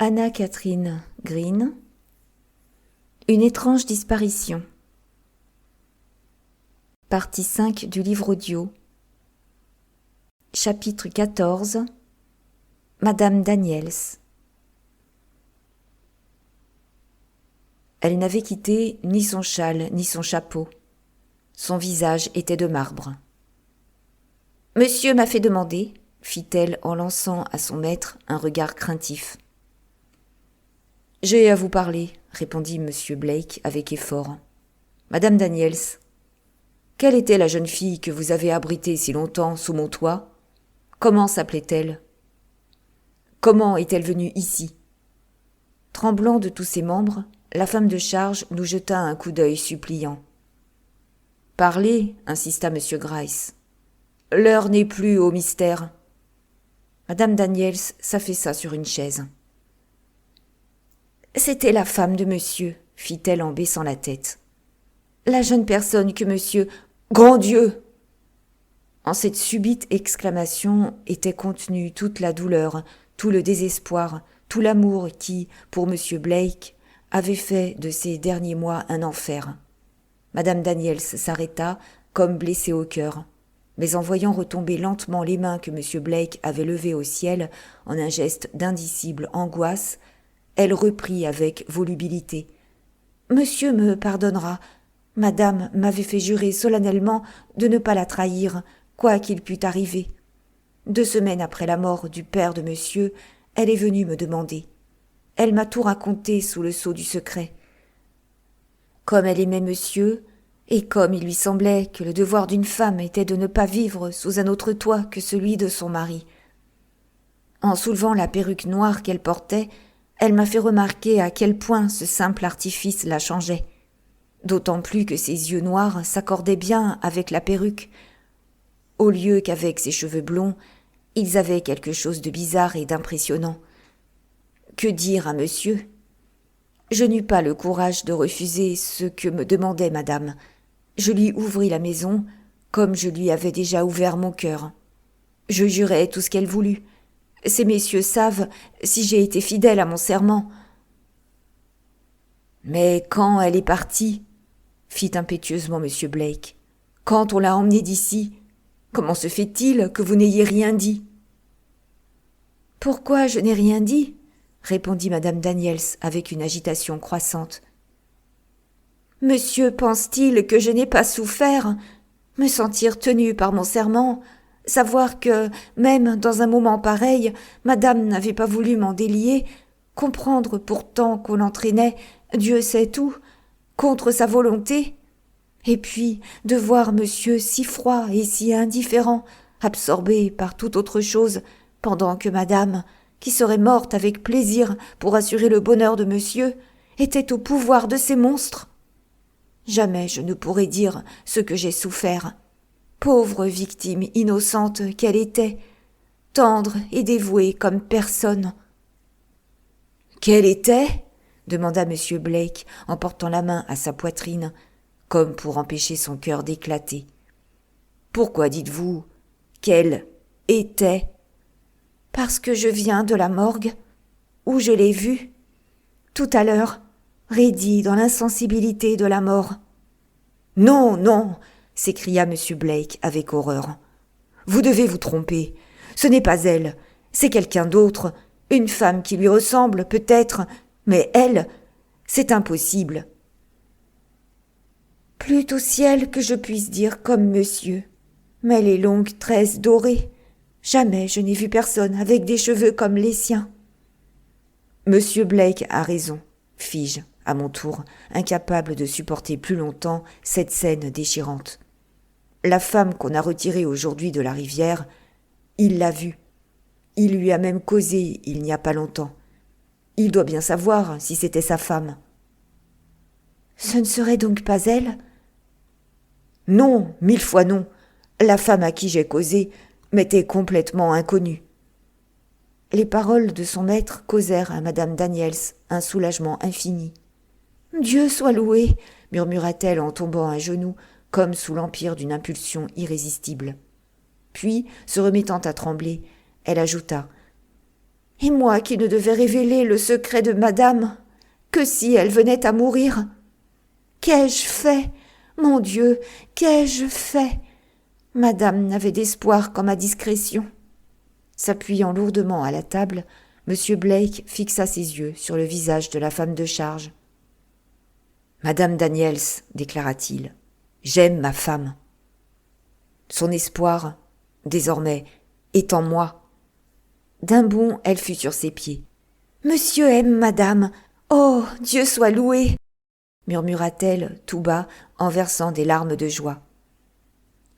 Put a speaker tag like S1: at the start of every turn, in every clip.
S1: Anna Catherine Green. Une étrange disparition. Partie 5 du livre audio. Chapitre 14. Madame Daniels. Elle n'avait quitté ni son châle ni son chapeau. Son visage était de marbre. « Monsieur m'a fait demander » fit-elle en lançant à son maître un regard craintif. « J'ai à vous parler » répondit M. Blake avec effort. « Madame Daniels, quelle était la jeune fille que vous avez abritée si longtemps sous mon toit ? Comment s'appelait-elle ? Comment est-elle venue ici ?» Tremblant de tous ses membres, la femme de charge nous jeta un coup d'œil suppliant. « Parlez, insista M. Gryce. L'heure n'est plus au mystère. » Madame Daniels s'affaissa sur une chaise. « C'était la femme de monsieur, » fit-elle en baissant la tête. « La jeune personne que monsieur... Grand Dieu !» En cette subite exclamation était contenue toute la douleur, tout le désespoir, tout l'amour qui, pour monsieur Blake, avait fait de ces derniers mois un enfer. Madame Daniels s'arrêta, comme blessée au cœur. Mais en voyant retomber lentement les mains que M. Blake avait levées au ciel en un geste d'indicible angoisse, elle reprit avec volubilité. « Monsieur me pardonnera. Madame m'avait fait jurer solennellement de ne pas la trahir, quoi qu'il pût arriver. 2 semaines après la mort du père de monsieur, elle est venue me demander. Elle m'a tout raconté sous le sceau du secret. Comme elle aimait monsieur, et comme il lui semblait que le devoir d'une femme était de ne pas vivre sous un autre toit que celui de son mari. En soulevant la perruque noire qu'elle portait, elle m'a fait remarquer à quel point ce simple artifice la changeait. D'autant plus que ses yeux noirs s'accordaient bien avec la perruque. Au lieu qu'avec ses cheveux blonds, ils avaient quelque chose de bizarre et d'impressionnant. Que dire à monsieur ? Je n'eus pas le courage de refuser ce que me demandait madame. Je lui ouvris la maison, comme je lui avais déjà ouvert mon cœur. Je jurai tout ce qu'elle voulut. Ces messieurs savent si j'ai été fidèle à mon serment. Mais quand elle est partie, fit impétueusement M. Blake, quand on l'a emmenée d'ici, comment se fait-il que vous n'ayez rien dit ? Pourquoi je n'ai rien dit ? Répondit madame Daniels avec une agitation croissante. Monsieur pense-t-il que je n'ai pas souffert ? Me sentir tenue par mon serment, savoir que, même dans un moment pareil, madame n'avait pas voulu m'en délier, comprendre pourtant qu'on l'entraînait, Dieu sait où, contre sa volonté, et puis de voir monsieur si froid et si indifférent, absorbé par toute autre chose, pendant que madame, qui serait morte avec plaisir pour assurer le bonheur de monsieur, était au pouvoir de ces monstres. Jamais je ne pourrais dire ce que j'ai souffert. Pauvre victime innocente qu'elle était, tendre et dévouée comme personne. « Qu'elle était ?» demanda M. Blake en portant la main à sa poitrine, comme pour empêcher son cœur d'éclater. « Pourquoi dites-vous « qu'elle était » ? Parce que je viens de la morgue, où je l'ai vue, tout à l'heure, raidie dans l'insensibilité de la mort. « Non, non !» s'écria M. Blake avec horreur. « Vous devez vous tromper. Ce n'est pas elle, c'est quelqu'un d'autre, une femme qui lui ressemble peut-être, mais elle, c'est impossible. » Plût au ciel que je puisse dire comme monsieur, mais les longues tresses dorées, jamais je n'ai vu personne avec des cheveux comme les siens. Monsieur Blake a raison, fis-je, à mon tour, incapable de supporter plus longtemps cette scène déchirante. La femme qu'on a retirée aujourd'hui de la rivière, il l'a vue. Il lui a même causé il n'y a pas longtemps. Il doit bien savoir si c'était sa femme. Ce ne serait donc pas elle ? Non, 1000 fois non. La femme à qui j'ai causé m'était complètement inconnue. Les paroles de son maître causèrent à madame Daniels un soulagement infini. « Dieu soit loué !» murmura-t-elle en tombant à genoux, comme sous l'empire d'une impulsion irrésistible. Puis, se remettant à trembler, elle ajouta Et moi qui ne devais révéler le secret de madame, que si elle venait à mourir? Qu'ai-je fait? Mon Dieu, qu'ai-je fait? Madame n'avait d'espoir qu'en ma discrétion. » S'appuyant lourdement à la table, M. Blake fixa ses yeux sur le visage de la femme de charge. « Madame Daniels, déclara-t-il, j'aime ma femme. Son espoir, désormais, est en moi. » D'un bond, elle fut sur ses pieds. « Monsieur aime madame. Oh, Dieu soit loué !» murmura-t-elle tout bas en versant des larmes de joie.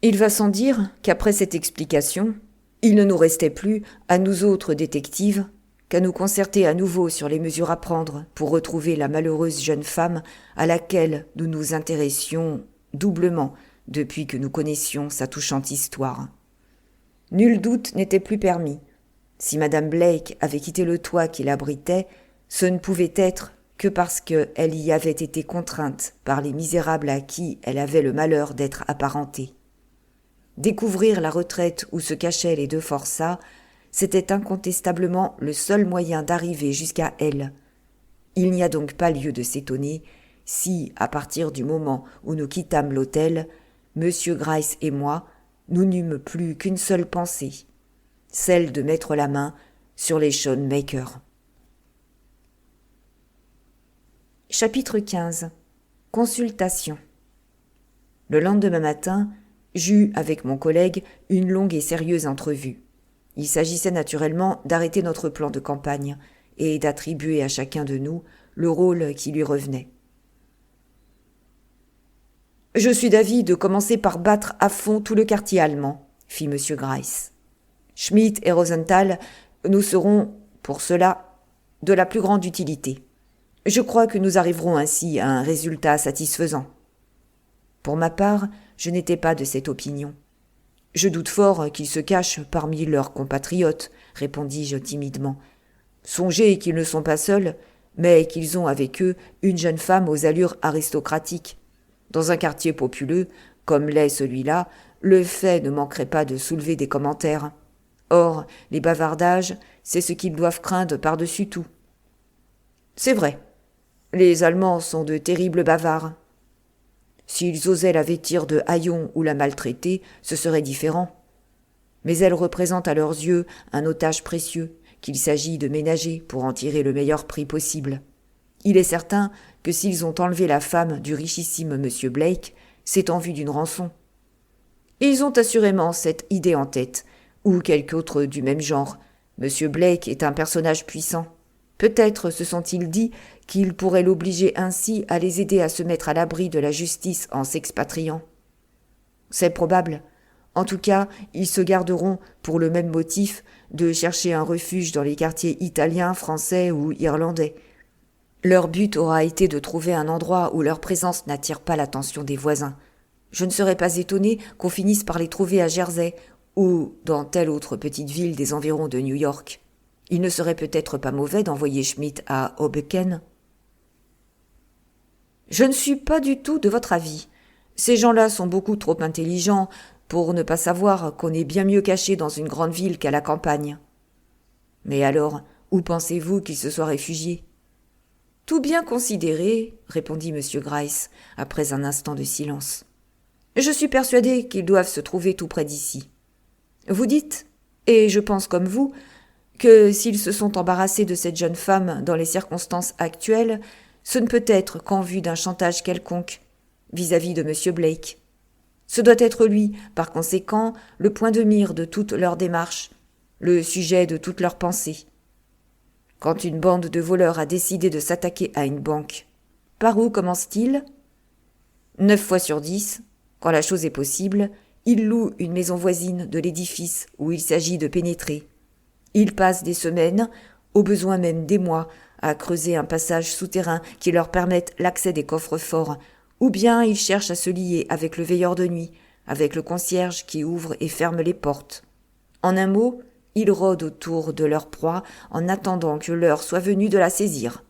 S1: Il va sans dire qu'après cette explication, il ne nous restait plus, à nous autres détectives, qu'à nous concerter à nouveau sur les mesures à prendre pour retrouver la malheureuse jeune femme à laquelle nous nous intéressions doublement depuis que nous connaissions sa touchante histoire. Nul doute n'était plus permis. Si madame Blake avait quitté le toit qui l'abritait, ce ne pouvait être que parce qu'elle y avait été contrainte par les misérables à qui elle avait le malheur d'être apparentée. Découvrir la retraite où se cachaient les deux forçats, c'était incontestablement le seul moyen d'arriver jusqu'à elle. Il n'y a donc pas lieu de s'étonner si, à partir du moment où nous quittâmes l'hôtel, M. Gryce et moi, nous n'eûmes plus qu'une seule pensée, celle de mettre la main sur les Schoenmakers. Chapitre 15. Consultation. Le lendemain matin, j'eus avec mon collègue une longue et sérieuse entrevue. Il s'agissait naturellement d'arrêter notre plan de campagne et d'attribuer à chacun de nous le rôle qui lui revenait. « Je suis d'avis de commencer par battre à fond tout le quartier allemand, » fit M. Gryce. « Schmidt et Rosenthal nous seront, pour cela, de la plus grande utilité. Je crois que nous arriverons ainsi à un résultat satisfaisant. » Pour ma part, je n'étais pas de cette opinion. « Je doute fort qu'ils se cachent parmi leurs compatriotes, » répondis-je timidement. « Songez qu'ils ne sont pas seuls, mais qu'ils ont avec eux une jeune femme aux allures aristocratiques. Dans un quartier populeux, comme l'est celui-là, le fait ne manquerait pas de soulever des commentaires. Or, les bavardages, c'est ce qu'ils doivent craindre par-dessus tout. » « C'est vrai. Les Allemands sont de terribles bavards. S'ils osaient la vêtir de haillons ou la maltraiter, ce serait différent. Mais elle représente à leurs yeux un otage précieux qu'il s'agit de ménager pour en tirer le meilleur prix possible. Il est certain que s'ils ont enlevé la femme du richissime M. Blake, c'est en vue d'une rançon. Ils ont assurément cette idée en tête, ou quelque autre du même genre. M. Blake est un personnage puissant. Peut-être se sont-ils dit qu'ils pourraient l'obliger ainsi à les aider à se mettre à l'abri de la justice en s'expatriant. C'est probable. En tout cas, ils se garderont, pour le même motif, de chercher un refuge dans les quartiers italiens, français ou irlandais. Leur but aura été de trouver un endroit où leur présence n'attire pas l'attention des voisins. Je ne serais pas étonné qu'on finisse par les trouver à Jersey ou dans telle autre petite ville des environs de New York. Il ne serait peut-être pas mauvais d'envoyer Schmidt à Hoboken. Je ne suis pas du tout de votre avis. Ces gens-là sont beaucoup trop intelligents pour ne pas savoir qu'on est bien mieux caché dans une grande ville qu'à la campagne. Mais alors, où pensez-vous qu'ils se soient réfugiés ? Tout bien considéré, répondit M. Gryce, après un instant de silence. Je suis persuadé qu'ils doivent se trouver tout près d'ici. Vous dites, et je pense comme vous, que s'ils se sont embarrassés de cette jeune femme dans les circonstances actuelles, ce ne peut être qu'en vue d'un chantage quelconque vis-à-vis de M. Blake. Ce doit être lui, par conséquent, le point de mire de toute leur démarche, le sujet de toutes leurs pensées. Quand une bande de voleurs a décidé de s'attaquer à une banque, par où commence-t-il ? 9 fois sur 10, quand la chose est possible, ils louent une maison voisine de l'édifice où il s'agit de pénétrer. Ils passent des semaines, au besoin même des mois, à creuser un passage souterrain qui leur permette l'accès des coffres-forts, ou bien ils cherchent à se lier avec le veilleur de nuit, avec le concierge qui ouvre et ferme les portes. En un mot, ils rôdent autour de leur proie en attendant que l'heure soit venue de la saisir.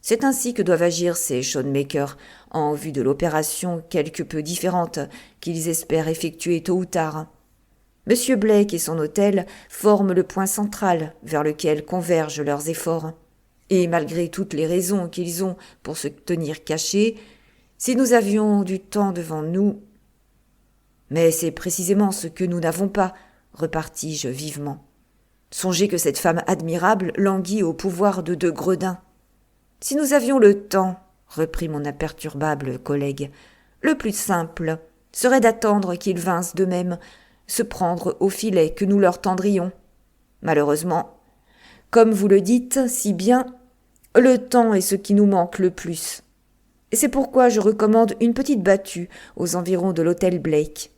S1: C'est ainsi que doivent agir ces Schoenmakers en vue de l'opération quelque peu différente qu'ils espèrent effectuer tôt ou tard. Monsieur Blake et son hôtel forment le point central vers lequel convergent leurs efforts. Et malgré toutes les raisons qu'ils ont pour se tenir cachés, si nous avions du temps devant nous... Mais c'est précisément ce que nous n'avons pas, repartis-je vivement. Songez que cette femme admirable languit au pouvoir de deux gredins. Si nous avions le temps, reprit mon imperturbable collègue, le plus simple serait d'attendre qu'ils vinssent d'eux-mêmes se prendre au filet que nous leur tendrions. Malheureusement, comme vous le dites si bien, le temps est ce qui nous manque le plus. Et c'est pourquoi je recommande une petite battue aux environs de l'hôtel Blake.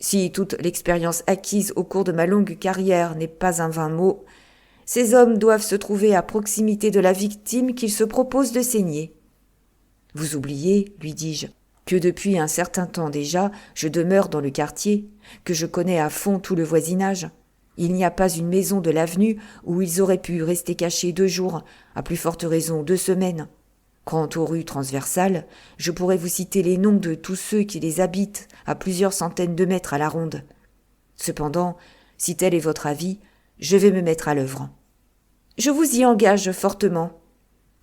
S1: Si toute l'expérience acquise au cours de ma longue carrière n'est pas un vain mot, ces hommes doivent se trouver à proximité de la victime qu'ils se proposent de saigner. « Vous oubliez, lui dis-je, que depuis un certain temps déjà, je demeure dans le quartier, que je connais à fond tout le voisinage. Il n'y a pas une maison de l'avenue où ils auraient pu rester cachés 2 jours, à plus forte raison 2 semaines. Quant aux rues transversales, je pourrais vous citer les noms de tous ceux qui les habitent à plusieurs centaines de mètres à la ronde. Cependant, si tel est votre avis, je vais me mettre à l'œuvre. Je vous y engage fortement.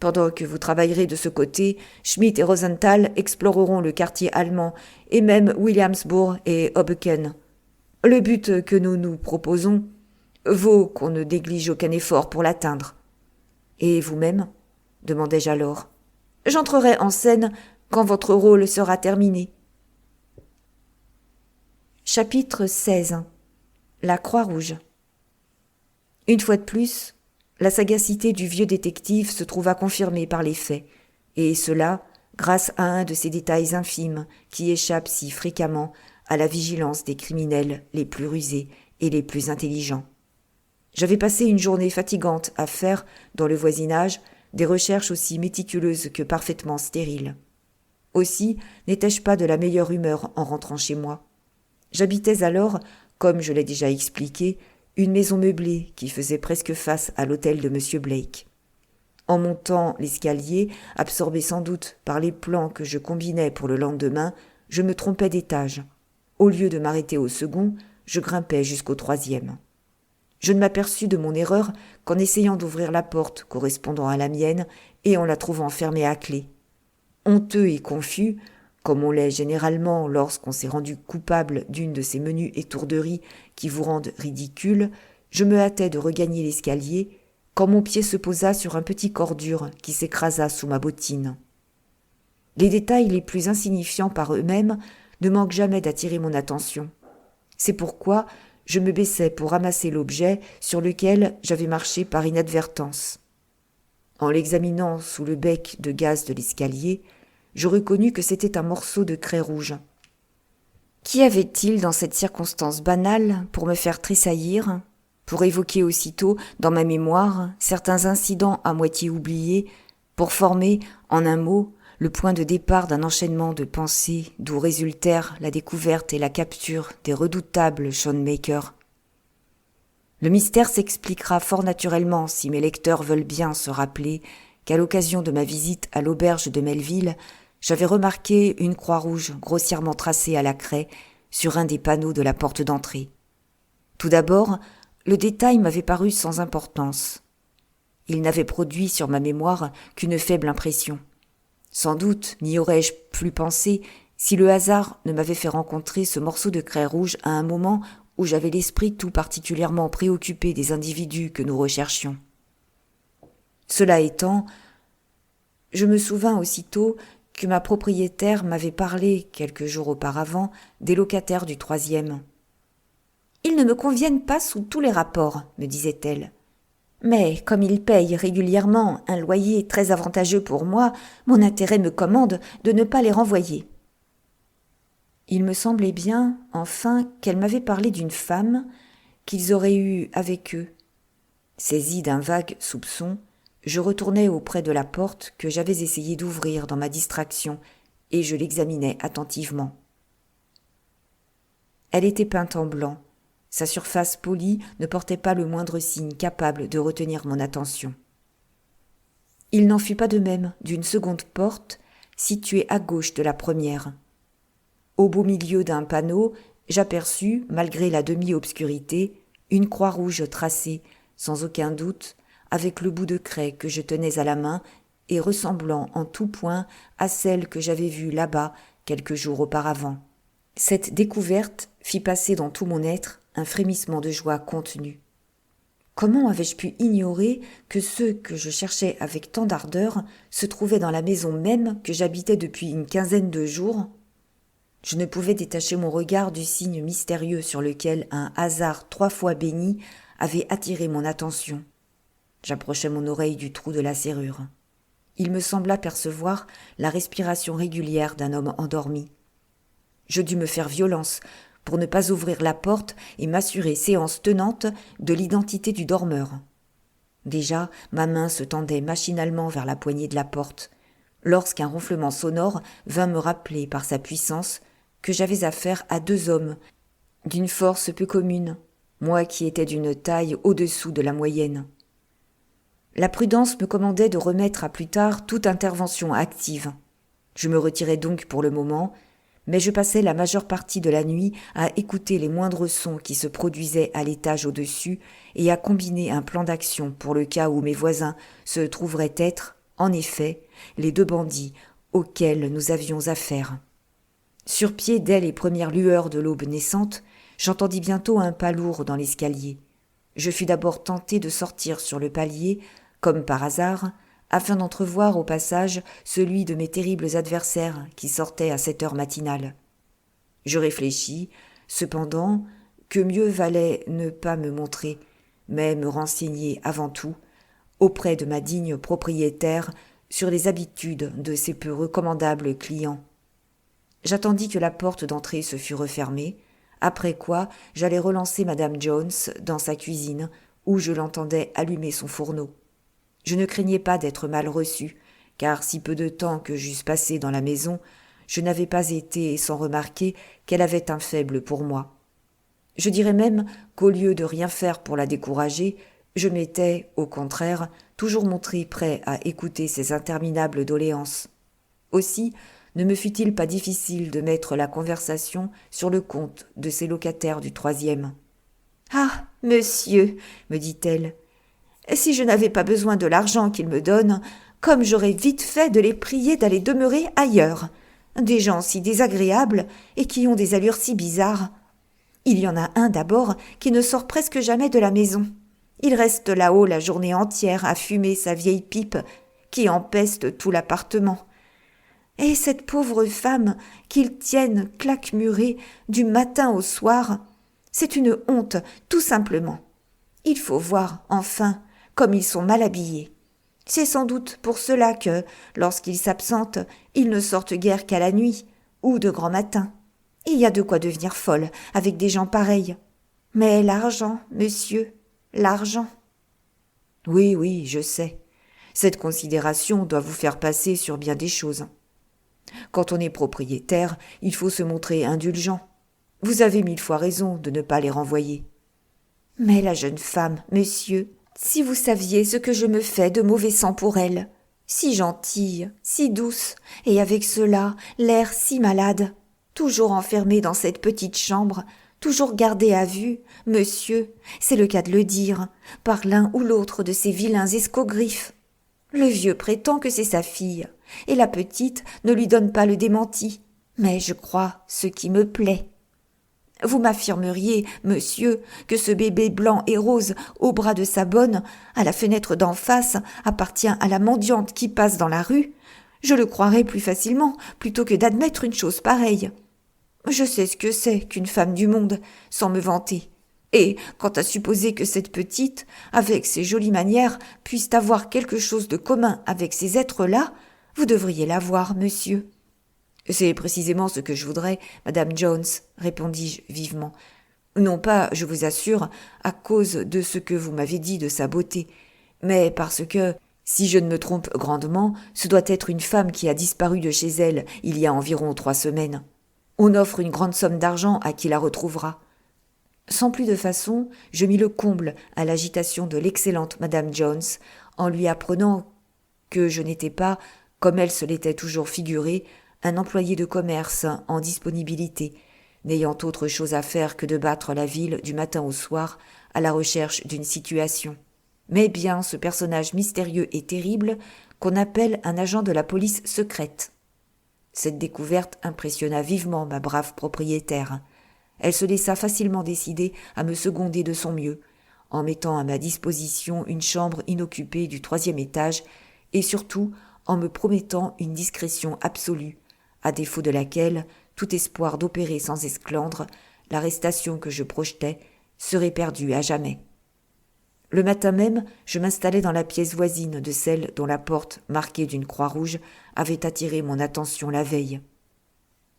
S1: Pendant que vous travaillerez de ce côté, Schmidt et Rosenthal exploreront le quartier allemand et même Williamsburg et Hoboken. Le but que nous nous proposons vaut qu'on ne néglige aucun effort pour l'atteindre. Et vous-même ? Demandai-je alors. J'entrerai en scène quand votre rôle sera terminé. Chapitre 16. La Croix-Rouge. Une fois de plus, la sagacité du vieux détective se trouva confirmée par les faits, et cela grâce à un de ces détails infimes qui échappent si fréquemment à la vigilance des criminels les plus rusés et les plus intelligents. J'avais passé une journée fatigante à faire, dans le voisinage, des recherches aussi méticuleuses que parfaitement stériles. Aussi n'étais-je pas de la meilleure humeur en rentrant chez moi. J'habitais alors, comme je l'ai déjà expliqué, une maison meublée qui faisait presque face à l'hôtel de M. Blake. En montant l'escalier, absorbé sans doute par les plans que je combinais pour le lendemain, je me trompais d'étage. Au lieu de m'arrêter au second, je grimpais jusqu'au 3e. Je ne m'aperçus de mon erreur qu'en essayant d'ouvrir la porte correspondant à la mienne et en la trouvant fermée à clé. Honteux et confus, comme on l'est généralement lorsqu'on s'est rendu coupable d'une de ces menues étourderies qui vous rendent ridicule, je me hâtais de regagner l'escalier quand mon pied se posa sur un petit corps dur qui s'écrasa sous ma bottine. Les détails les plus insignifiants par eux-mêmes ne manquent jamais d'attirer mon attention. C'est pourquoi je me baissai pour ramasser l'objet sur lequel j'avais marché par inadvertance. En l'examinant sous le bec de gaz de l'escalier, je reconnus que c'était un morceau de craie rouge. Qu'y avait-il dans cette circonstance banale pour me faire tressaillir, pour évoquer aussitôt dans ma mémoire certains incidents à moitié oubliés, pour former, en un mot, le point de départ d'un enchaînement de pensées d'où résultèrent la découverte et la capture des redoutables Schoenmakers. Le mystère s'expliquera fort naturellement si mes lecteurs veulent bien se rappeler qu'à l'occasion de ma visite à l'auberge de Melville, j'avais remarqué une croix rouge grossièrement tracée à la craie sur un des panneaux de la porte d'entrée. Tout d'abord, le détail m'avait paru sans importance. Il n'avait produit sur ma mémoire qu'une faible impression. Sans doute n'y aurais-je plus pensé si le hasard ne m'avait fait rencontrer ce morceau de craie rouge à un moment où j'avais l'esprit tout particulièrement préoccupé des individus que nous recherchions. Cela étant, je me souvins aussitôt que ma propriétaire m'avait parlé, quelques jours auparavant, des locataires du 3e. « Ils ne me conviennent pas sous tous les rapports, me disait-elle. Mais comme ils payent régulièrement un loyer très avantageux pour moi, mon intérêt me commande de ne pas les renvoyer. » Il me semblait bien, enfin, qu'elle m'avait parlé d'une femme qu'ils auraient eue avec eux. Saisi d'un vague soupçon, je retournai auprès de la porte que j'avais essayé d'ouvrir dans ma distraction et je l'examinai attentivement. Elle était peinte en blanc. Sa surface polie ne portait pas le moindre signe capable de retenir mon attention. Il n'en fut pas de même d'une seconde porte située à gauche de la première. Au beau milieu d'un panneau, j'aperçus, malgré la demi-obscurité, une croix rouge tracée, sans aucun doute, avec le bout de craie que je tenais à la main et ressemblant en tout point à celle que j'avais vue là-bas quelques jours auparavant. Cette découverte fit passer dans tout mon être un frémissement de joie contenue. Comment avais-je pu ignorer que ceux que je cherchais avec tant d'ardeur se trouvaient dans la maison même que j'habitais depuis une quinzaine de jours ? Je ne pouvais détacher mon regard du signe mystérieux sur lequel un hasard 3 fois béni avait attiré mon attention. J'approchai mon oreille du trou de la serrure. Il me sembla percevoir la respiration régulière d'un homme endormi. Je dus me faire violence pour ne pas ouvrir la porte et m'assurer séance tenante de l'identité du dormeur. Déjà, ma main se tendait machinalement vers la poignée de la porte, lorsqu'un ronflement sonore vint me rappeler par sa puissance que j'avais affaire à 2 hommes, d'une force peu commune, moi qui étais d'une taille au-dessous de la moyenne. La prudence me commandait de remettre à plus tard toute intervention active. Je me retirai donc pour le moment, mais je passais la majeure partie de la nuit à écouter les moindres sons qui se produisaient à l'étage au-dessus et à combiner un plan d'action pour le cas où mes voisins se trouveraient être, en effet, les 2 bandits auxquels nous avions affaire. Sur pied dès les premières lueurs de l'aube naissante, j'entendis bientôt un pas lourd dans l'escalier. Je fus d'abord tenté de sortir sur le palier, comme par hasard, afin d'entrevoir au passage celui de mes terribles adversaires qui sortait à cette heure matinale. Je réfléchis, cependant, que mieux valait ne pas me montrer, mais me renseigner avant tout, auprès de ma digne propriétaire, sur les habitudes de ses peu recommandables clients. J'attendis que la porte d'entrée se fût refermée, après quoi j'allai relancer Madame Jones dans sa cuisine, où je l'entendais allumer son fourneau. Je ne craignais pas d'être mal reçu, car si peu de temps que j'eusse passé dans la maison, je n'avais pas été sans remarquer qu'elle avait un faible pour moi. Je dirais même qu'au lieu de rien faire pour la décourager, je m'étais, au contraire, toujours montré prêt à écouter ses interminables doléances. Aussi, ne me fut-il pas difficile de mettre la conversation sur le compte de ses locataires du 3e. « Ah, monsieur, me dit-elle, si je n'avais pas besoin de l'argent qu'ils me donnent, comme j'aurais vite fait de les prier d'aller demeurer ailleurs. Des gens si désagréables et qui ont des allures si bizarres. Il y en a un d'abord qui ne sort presque jamais de la maison. Il reste là-haut la journée entière à fumer sa vieille pipe qui empeste tout l'appartement. Et cette pauvre femme qu'ils tiennent claquemurée du matin au soir, c'est une honte, tout simplement. Il faut voir, enfin, comme ils sont mal habillés. C'est sans doute pour cela que, lorsqu'ils s'absentent, ils ne sortent guère qu'à la nuit, ou de grand matin. Il y a de quoi devenir folle avec des gens pareils. Mais l'argent, monsieur, l'argent. Oui, oui, je sais. Cette considération doit vous faire passer sur bien des choses. Quand on est propriétaire, il faut se montrer indulgent. Vous avez 1000 fois raison de ne pas les renvoyer. Mais la jeune femme, monsieur, si vous saviez ce que je me fais de mauvais sang pour elle, si gentille, si douce, et avec cela l'air si malade, toujours enfermée dans cette petite chambre, toujours gardée à vue, monsieur, c'est le cas de le dire, par l'un ou l'autre de ces vilains escogriffes. Le vieux prétend que c'est sa fille, et la petite ne lui donne pas le démenti, mais je crois ce qui me plaît. Vous m'affirmeriez, monsieur, que ce bébé blanc et rose au bras de sa bonne, à la fenêtre d'en face, appartient à la mendiante qui passe dans la rue. Je le croirais plus facilement, plutôt que d'admettre une chose pareille. Je sais ce que c'est qu'une femme du monde, sans me vanter. Et quant à supposer que cette petite, avec ses jolies manières, puisse avoir quelque chose de commun avec ces êtres-là, vous devriez la voir, monsieur. C'est précisément ce que je voudrais, Madame Jones, répondis-je vivement. Non pas, je vous assure, à cause de ce que vous m'avez dit de sa beauté, mais parce que, si je ne me trompe grandement, ce doit être une femme qui a disparu de chez elle il y a environ 3 semaines. On offre une grande somme d'argent à qui la retrouvera. Sans plus de façon, je mis le comble à l'agitation de l'excellente Madame Jones, en lui apprenant que je n'étais pas, comme elle se l'était toujours figuré, un employé de commerce en disponibilité, n'ayant autre chose à faire que de battre la ville du matin au soir à la recherche d'une situation. Mais bien ce personnage mystérieux et terrible qu'on appelle un agent de la police secrète. Cette découverte impressionna vivement ma brave propriétaire. Elle se laissa facilement décider à me seconder de son mieux, en mettant à ma disposition une chambre inoccupée du 3e étage et surtout en me promettant une discrétion absolue, à défaut de laquelle tout espoir d'opérer sans esclandre l'arrestation que je projetais serait perdu à jamais. Le matin même, je m'installai dans la pièce voisine de celle dont la porte, marquée d'une croix rouge, avait attiré mon attention la veille.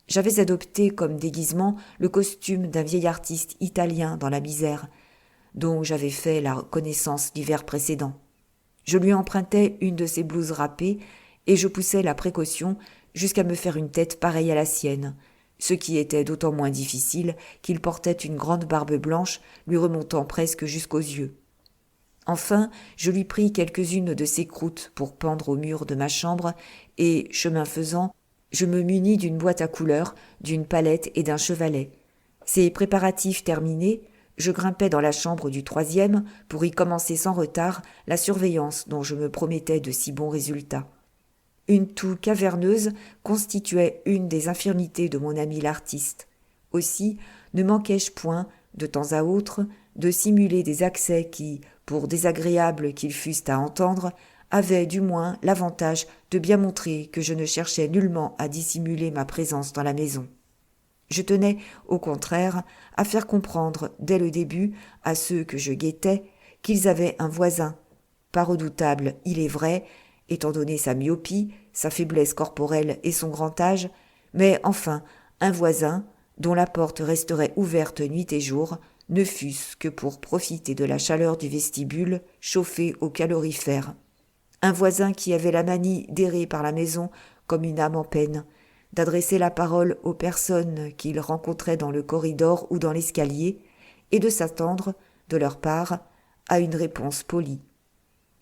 S1: J'avais adopté comme déguisement le costume d'un vieil artiste italien dans la misère, dont j'avais fait la connaissance l'hiver précédent. Je lui empruntais une de ses blouses râpées et je poussais la précaution jusqu'à me faire une tête pareille à la sienne, ce qui était d'autant moins difficile qu'il portait une grande barbe blanche lui remontant presque jusqu'aux yeux. Enfin, je lui pris quelques-unes de ses croûtes pour pendre au mur de ma chambre et, chemin faisant, je me munis d'une boîte à couleurs, d'une palette et d'un chevalet. Ces préparatifs terminés, je grimpai dans la chambre du 3e pour y commencer sans retard la surveillance dont je me promettais de si bons résultats. Une toux caverneuse constituait une des infirmités de mon ami l'artiste. Aussi ne manquai-je point, de temps à autre, de simuler des accès qui, pour désagréables qu'ils fussent à entendre, avaient du moins l'avantage de bien montrer que je ne cherchais nullement à dissimuler ma présence dans la maison. Je tenais, au contraire, à faire comprendre dès le début à ceux que je guettais qu'ils avaient un voisin, pas redoutable, il est vrai, étant donné sa myopie, sa faiblesse corporelle et son grand âge, mais enfin un voisin dont la porte resterait ouverte nuit et jour, ne fût-ce que pour profiter de la chaleur du vestibule chauffé au calorifère. Un voisin qui avait la manie d'errer par la maison comme une âme en peine, d'adresser la parole aux personnes qu'il rencontrait dans le corridor ou dans l'escalier, et de s'attendre, de leur part, à une réponse polie.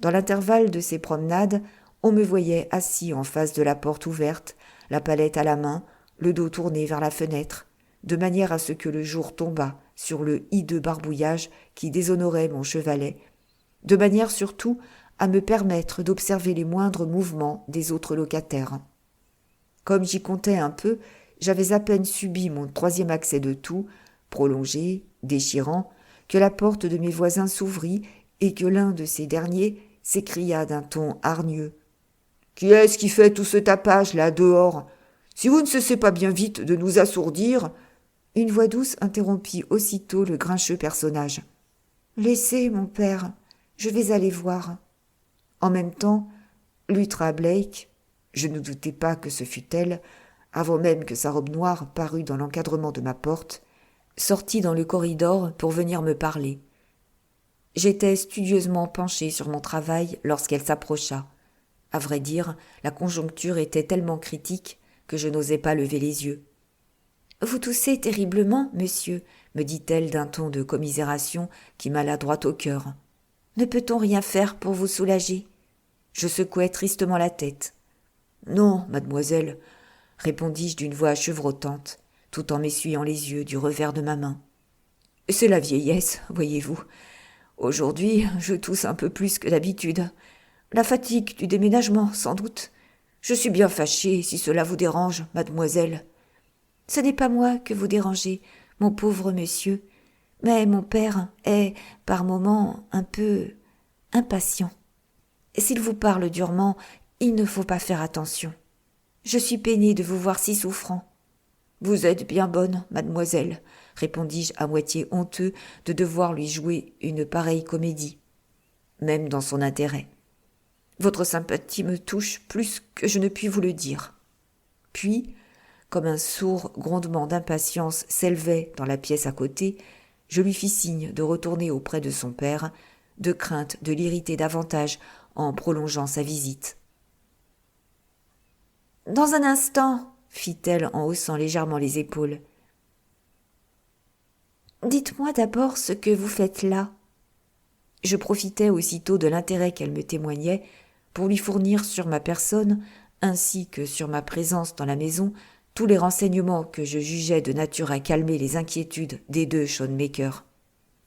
S1: Dans l'intervalle de ces promenades, on me voyait assis en face de la porte ouverte, la palette à la main, le dos tourné vers la fenêtre, de manière à ce que le jour tombât sur le hideux barbouillage qui déshonorait mon chevalet, de manière surtout à me permettre d'observer les moindres mouvements des autres locataires. Comme j'y comptais un peu, j'avais à peine subi mon 3e accès de toux, prolongé, déchirant, que la porte de mes voisins s'ouvrit et que l'un de ces derniers s'écria d'un ton hargneux. « Qui est-ce qui fait tout ce tapage là dehors ? Si vous ne cessez pas bien vite de nous assourdir… » Une voix douce interrompit aussitôt le grincheux personnage. « Laissez, mon père, je vais aller voir. » En même temps, Lutra Blake, je ne doutais pas que ce fût elle, avant même que sa robe noire parût dans l'encadrement de ma porte, sortit dans le corridor pour venir me parler. J'étais studieusement penché sur mon travail lorsqu'elle s'approcha. À vrai dire, la conjoncture était tellement critique que je n'osais pas lever les yeux. « Vous toussez terriblement, monsieur, » me dit-elle d'un ton de commisération qui m'alla droit au cœur. « Ne peut-on rien faire pour vous soulager ?» Je secouai tristement la tête. « Non, mademoiselle, » répondis-je d'une voix chevrotante, tout en m'essuyant les yeux du revers de ma main. « C'est la vieillesse, voyez-vous. Aujourd'hui, je tousse un peu plus que d'habitude. La fatigue du déménagement, sans doute. Je suis bien fâchée si cela vous dérange, mademoiselle. » « Ce n'est pas moi que vous dérangez, mon pauvre monsieur, mais mon père est, par moments, un peu impatient. S'il vous parle durement, il ne faut pas faire attention. Je suis peinée de vous voir si souffrant. »« Vous êtes bien bonne, mademoiselle, » répondis-je à moitié honteux de devoir lui jouer une pareille comédie, même dans son intérêt. « Votre sympathie me touche plus que je ne puis vous le dire. » Puis, comme un sourd grondement d'impatience s'élevait dans la pièce à côté, je lui fis signe de retourner auprès de son père, de crainte de l'irriter davantage en prolongeant sa visite. « Dans un instant, » fit-elle en haussant légèrement les épaules. « Dites-moi d'abord ce que vous faites là. » Je profitai aussitôt de l'intérêt qu'elle me témoignait pour lui fournir sur ma personne, ainsi que sur ma présence dans la maison, tous les renseignements que je jugeais de nature à calmer les inquiétudes des deux Schoenmakers.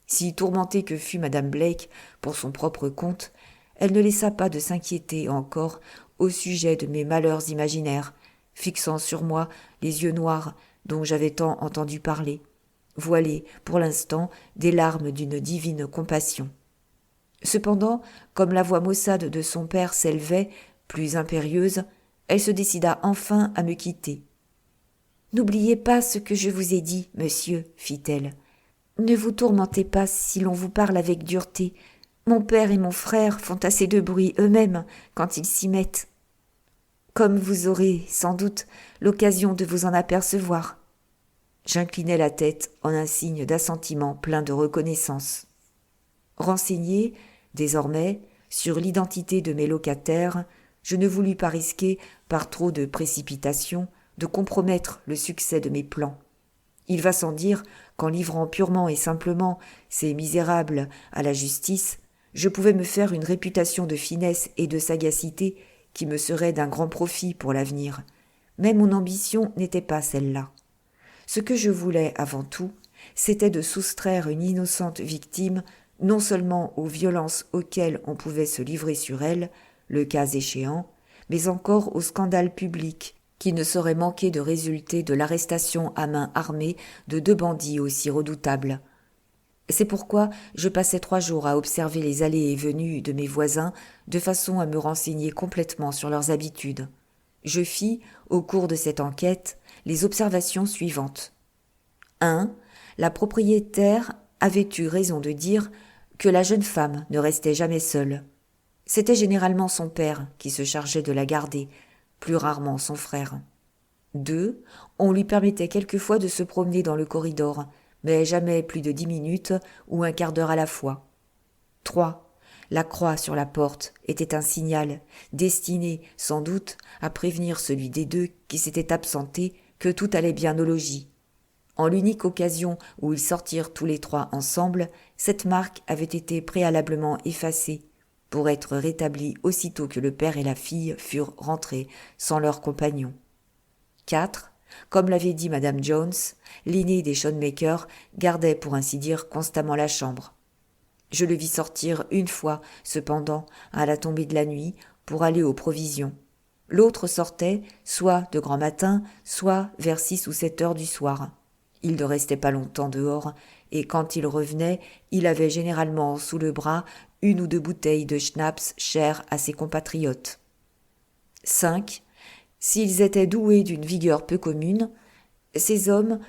S1: Si tourmentée que fût madame Blake pour son propre compte, elle ne laissa pas de s'inquiéter encore au sujet de mes malheurs imaginaires, fixant sur moi les yeux noirs dont j'avais tant entendu parler, voilés, pour l'instant, des larmes d'une divine compassion. Cependant, comme la voix maussade de son père s'élevait, plus impérieuse, elle se décida enfin à me quitter. « N'oubliez pas ce que je vous ai dit, monsieur, fit-elle. Ne vous tourmentez pas si l'on vous parle avec dureté. Mon père et mon frère font assez de bruit eux-mêmes quand ils s'y mettent. Comme vous aurez, sans doute, l'occasion de vous en apercevoir. » J'inclinai la tête en un signe d'assentiment plein de reconnaissance. Renseigné, désormais, sur l'identité de mes locataires, je ne voulus pas risquer, par trop de précipitation, de compromettre le succès de mes plans. Il va sans dire qu'en livrant purement et simplement ces misérables à la justice, je pouvais me faire une réputation de finesse et de sagacité qui me serait d'un grand profit pour l'avenir. Mais mon ambition n'était pas celle-là. Ce que je voulais avant tout, c'était de soustraire une innocente victime non seulement aux violences auxquelles on pouvait se livrer sur elle, le cas échéant, mais encore au scandale public qui ne saurait manquer de résulter de l'arrestation à main armée de deux bandits aussi redoutables. C'est pourquoi je passai 3 jours à observer les allées et venues de mes voisins de façon à me renseigner complètement sur leurs habitudes. Je fis, au cours de cette enquête, les observations suivantes. 1. La propriétaire avait eu raison de dire que la jeune femme ne restait jamais seule. C'était généralement son père qui se chargeait de la garder, plus rarement son frère. 2. On lui permettait quelquefois de se promener dans le corridor, mais jamais plus de 10 minutes ou un quart d'heure à la fois. 3. La croix sur la porte était un signal, destiné, sans doute, à prévenir celui des deux qui s'était absenté que tout allait bien au logis. En l'unique occasion où ils sortirent tous les 3 ensemble, cette marque avait été préalablement effacée, pour être rétablie aussitôt que le père et la fille furent rentrés sans leurs compagnons. 4. Comme l'avait dit madame Jones, l'aîné des Schoenmakers gardait pour ainsi dire constamment la chambre. Je le vis sortir une fois, cependant, à la tombée de la nuit, pour aller aux provisions. L'autre sortait, soit de grand matin, soit vers 6 ou 7 heures du soir. Il ne restait pas longtemps dehors, et quand il revenait, il avait généralement sous le bras 1 ou 2 bouteilles de schnapps chères à ses compatriotes. 5. S'ils étaient doués d'une vigueur peu commune, ces hommes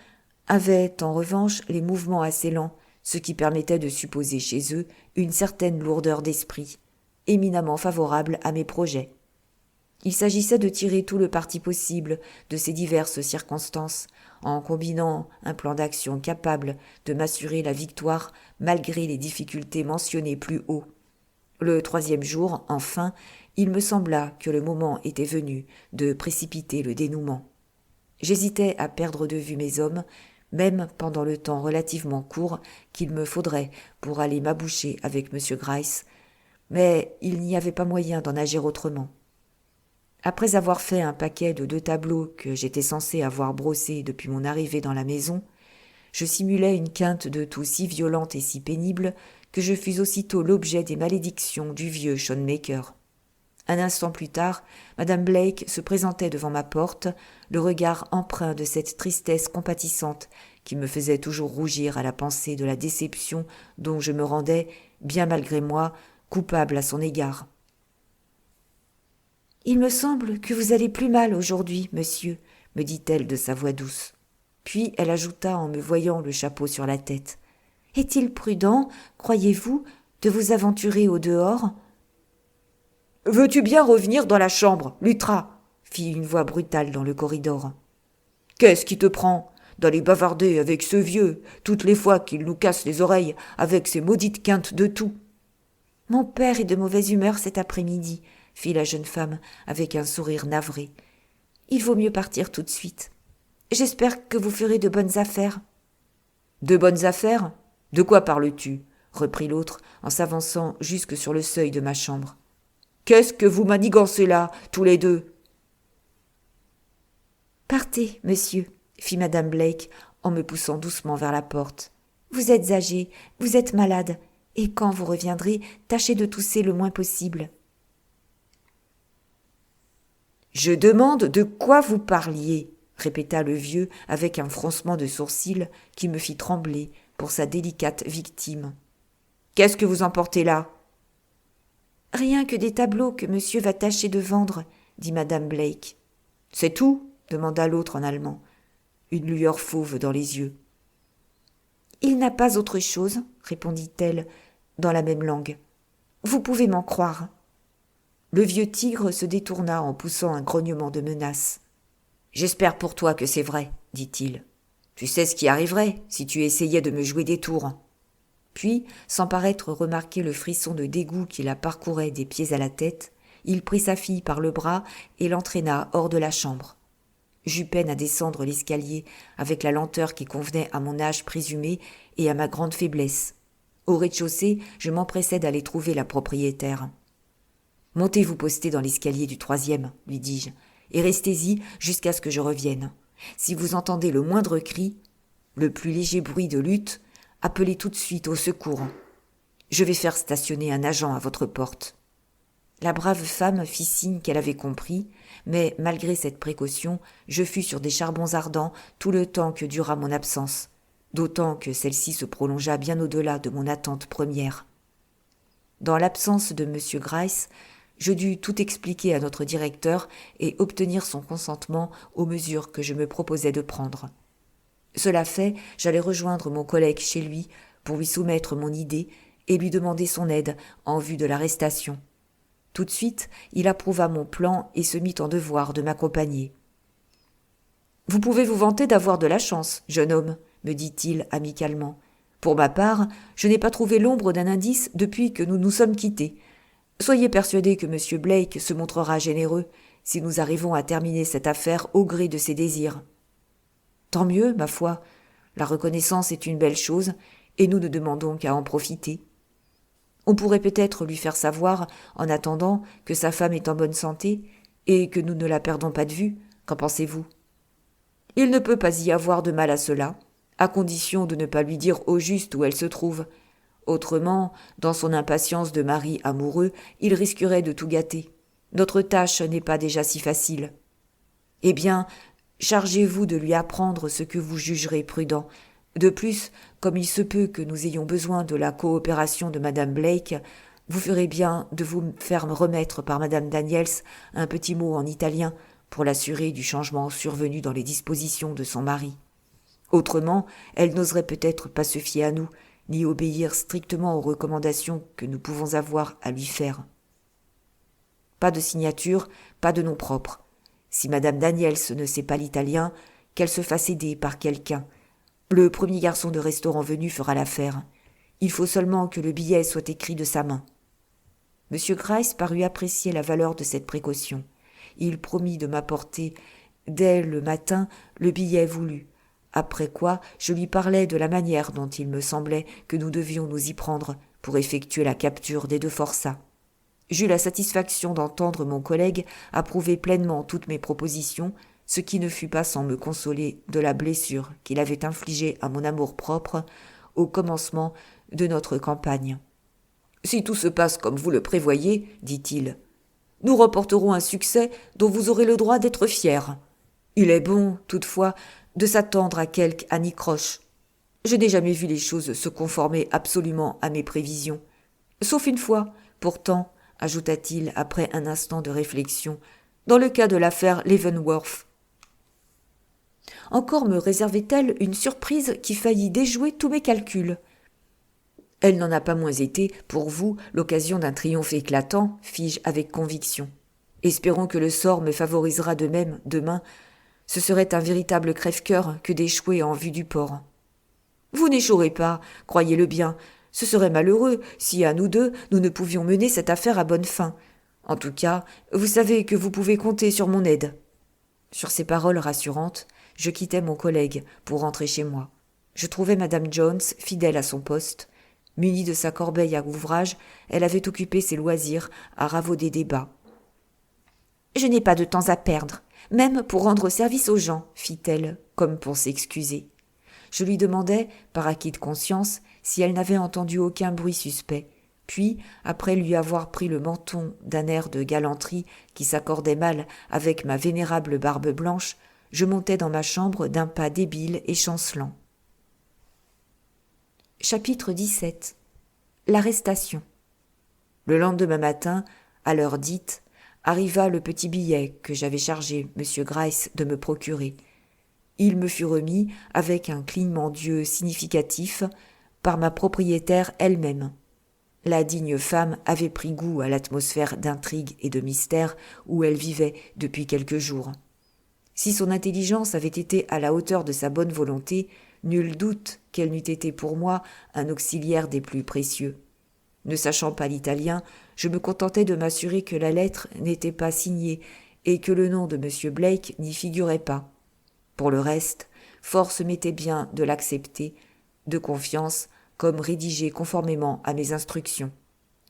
S1: avaient en revanche les mouvements assez lents, ce qui permettait de supposer chez eux une certaine lourdeur d'esprit, éminemment favorable à mes projets. Il s'agissait de tirer tout le parti possible de ces diverses circonstances, en combinant un plan d'action capable de m'assurer la victoire malgré les difficultés mentionnées plus haut. Le 3e jour, enfin, il me sembla que le moment était venu de précipiter le dénouement. J'hésitais à perdre de vue mes hommes, même pendant le temps relativement court qu'il me faudrait pour aller m'aboucher avec M. Gryce, mais il n'y avait pas moyen d'en agir autrement. Après avoir fait un paquet de 2 tableaux que j'étais censé avoir brossés depuis mon arrivée dans la maison, je simulai une quinte de toux si violente et si pénible que je fus aussitôt l'objet des malédictions du vieux Schoenmaker. Un instant plus tard, madame Blake se présentait devant ma porte, le regard empreint de cette tristesse compatissante qui me faisait toujours rougir à la pensée de la déception dont je me rendais, bien malgré moi, coupable à son égard. « Il me semble que vous allez plus mal aujourd'hui, monsieur, » me dit-elle de sa voix douce. Puis elle ajouta en me voyant le chapeau sur la tête. « Est-il prudent, croyez-vous, de vous aventurer au dehors ?»« Veux-tu bien revenir dans la chambre, Lutra ?» fit une voix brutale dans le corridor. « Qu'est-ce qui te prend d'aller bavarder avec ce vieux, toutes les fois qu'il nous casse les oreilles avec ses maudites quintes de tout ?»« Mon père est de mauvaise humeur cet après-midi, » fit la jeune femme avec un sourire navré. « Il vaut mieux partir tout de suite. J'espère que vous ferez de bonnes affaires. »« De bonnes affaires ? De quoi parles-tu » reprit l'autre en s'avançant jusque sur le seuil de ma chambre. « Qu'est-ce que vous manigancez là, tous les deux ?»« Partez, monsieur, fit madame Blake en me poussant doucement vers la porte. Vous êtes âgé, vous êtes malade, et quand vous reviendrez, tâchez de tousser le moins possible.
S2: Je demande de quoi vous parliez, répéta le vieux avec un froncement de sourcils qui me fit trembler pour sa délicate victime. Qu'est-ce que vous emportez là?
S1: Rien que des tableaux que monsieur va tâcher de vendre, dit madame Blake.
S2: C'est tout? Demanda l'autre en allemand, une lueur fauve dans les yeux.
S1: Il n'a pas autre chose, répondit-elle dans la même langue. Vous pouvez m'en croire.
S2: Le vieux tigre se détourna en poussant un grognement de menace. J'espère pour toi que c'est vrai, dit-il. Tu sais ce qui arriverait si tu essayais de me jouer des tours. Puis, sans paraître remarquer le frisson de dégoût qui la parcourait des pieds à la tête, il prit sa fille par le bras et l'entraîna hors de la chambre. J'eus peine à descendre l'escalier avec la lenteur qui convenait à mon âge présumé et à ma grande faiblesse. Au rez-de-chaussée, je m'empressai d'aller trouver la propriétaire. « Montez-vous poster dans l'escalier du 3e, lui dis-je, et restez-y jusqu'à ce que je revienne. Si vous entendez le moindre cri, le plus léger bruit de lutte, appelez tout de suite au secours. Je vais faire stationner un agent à votre porte. » La brave femme fit signe qu'elle avait compris, mais malgré cette précaution, je fus sur des charbons ardents tout le temps que dura mon absence, d'autant que celle-ci se prolongea bien au-delà de mon attente première. Dans l'absence de M. Gryce, je dus tout expliquer à notre directeur et obtenir son consentement aux mesures que je me proposais de prendre. Cela fait, j'allais rejoindre mon collègue chez lui pour lui soumettre mon idée et lui demander son aide en vue de l'arrestation. Tout de suite, il approuva mon plan et se mit en devoir de m'accompagner. « Vous pouvez vous vanter d'avoir de la chance, jeune homme, » me dit-il amicalement. « Pour ma part, je n'ai pas trouvé l'ombre d'un indice depuis que nous nous sommes quittés. Soyez persuadé que M. Blake se montrera généreux si nous arrivons à terminer cette affaire au gré de ses désirs. Tant mieux, ma foi, la reconnaissance est une belle chose et nous ne demandons qu'à en profiter. On pourrait peut-être lui faire savoir, en attendant, que sa femme est en bonne santé et que nous ne la perdons pas de vue. Qu'en pensez-vous? Il ne peut pas y avoir de mal à cela, à condition de ne pas lui dire au juste où elle se trouve. Autrement, dans son impatience de mari amoureux, il risquerait de tout gâter. Notre tâche n'est pas déjà si facile. Eh bien, chargez-vous de lui apprendre ce que vous jugerez prudent. De plus, comme il se peut que nous ayons besoin de la coopération de madame Blake, vous ferez bien de vous faire remettre par madame Daniels un petit mot en italien pour l'assurer du changement survenu dans les dispositions de son mari. Autrement, elle n'oserait peut-être pas se fier à nous, ni obéir strictement aux recommandations que nous pouvons avoir à lui faire. Pas de signature, pas de nom propre. Si madame Daniels ne sait pas l'italien, qu'elle se fasse aider par quelqu'un. Le premier garçon de restaurant venu fera l'affaire. Il faut seulement que le billet soit écrit de sa main. M. Gryce parut apprécier la valeur de cette précaution. Il promit de m'apporter, dès le matin, le billet voulu, après quoi je lui parlai de la manière dont il me semblait que nous devions nous y prendre pour effectuer la capture des deux forçats. J'eus la satisfaction d'entendre mon collègue approuver pleinement toutes mes propositions, ce qui ne fut pas sans me consoler de la blessure qu'il avait infligée à mon amour-propre au commencement de notre campagne. « Si tout se passe comme vous le prévoyez, dit-il, nous remporterons un succès dont vous aurez le droit d'être fiers. Il est bon, toutefois, de s'attendre à quelque anicroche. Je n'ai jamais vu les choses se conformer absolument à mes prévisions. Sauf une fois, pourtant, ajouta-t-il après un instant de réflexion, dans le cas de l'affaire Leavenworth. Encore me réservait-elle une surprise qui faillit déjouer tous mes calculs. Elle n'en a pas moins été, pour vous, l'occasion d'un triomphe éclatant, fis-je avec conviction. Espérons que le sort me favorisera de même demain. Ce serait un véritable crève-cœur que d'échouer en vue du port. Vous n'échouerez pas, croyez-le bien. Ce serait malheureux si, à nous deux, nous ne pouvions mener cette affaire à bonne fin. En tout cas, vous savez que vous pouvez compter sur mon aide. Sur ces paroles rassurantes, je quittai mon collègue pour rentrer chez moi. Je trouvai madame Jones fidèle à son poste. Munie de sa corbeille à ouvrage, elle avait occupé ses loisirs à ravauder des bas. « Je n'ai pas de temps à perdre.
S1: même pour rendre service aux gens, fit-elle, comme pour s'excuser. Je lui demandai, par acquis de conscience, si elle n'avait entendu aucun bruit suspect. Puis, après lui avoir pris le menton d'un air de galanterie qui s'accordait mal avec ma vénérable barbe blanche, je montai dans ma chambre d'un pas débile et chancelant. Chapitre 17. L'arrestation. Le lendemain matin, à l'heure dite, arriva le petit billet que j'avais chargé M. Gryce de me procurer. Il me fut remis, avec un clignement d'yeux significatif, par ma propriétaire elle-même. La digne femme avait pris goût à l'atmosphère d'intrigue et de mystère où elle vivait depuis quelques jours. Si son intelligence avait été à la hauteur de sa bonne volonté, nul doute qu'elle n'eût été pour moi un auxiliaire des plus précieux. Ne sachant pas l'italien, je me contentais de m'assurer que la lettre n'était pas signée et que le nom de M. Blake n'y figurait pas. Pour le reste, force m'était bien de l'accepter, de confiance, comme rédigé conformément à mes instructions.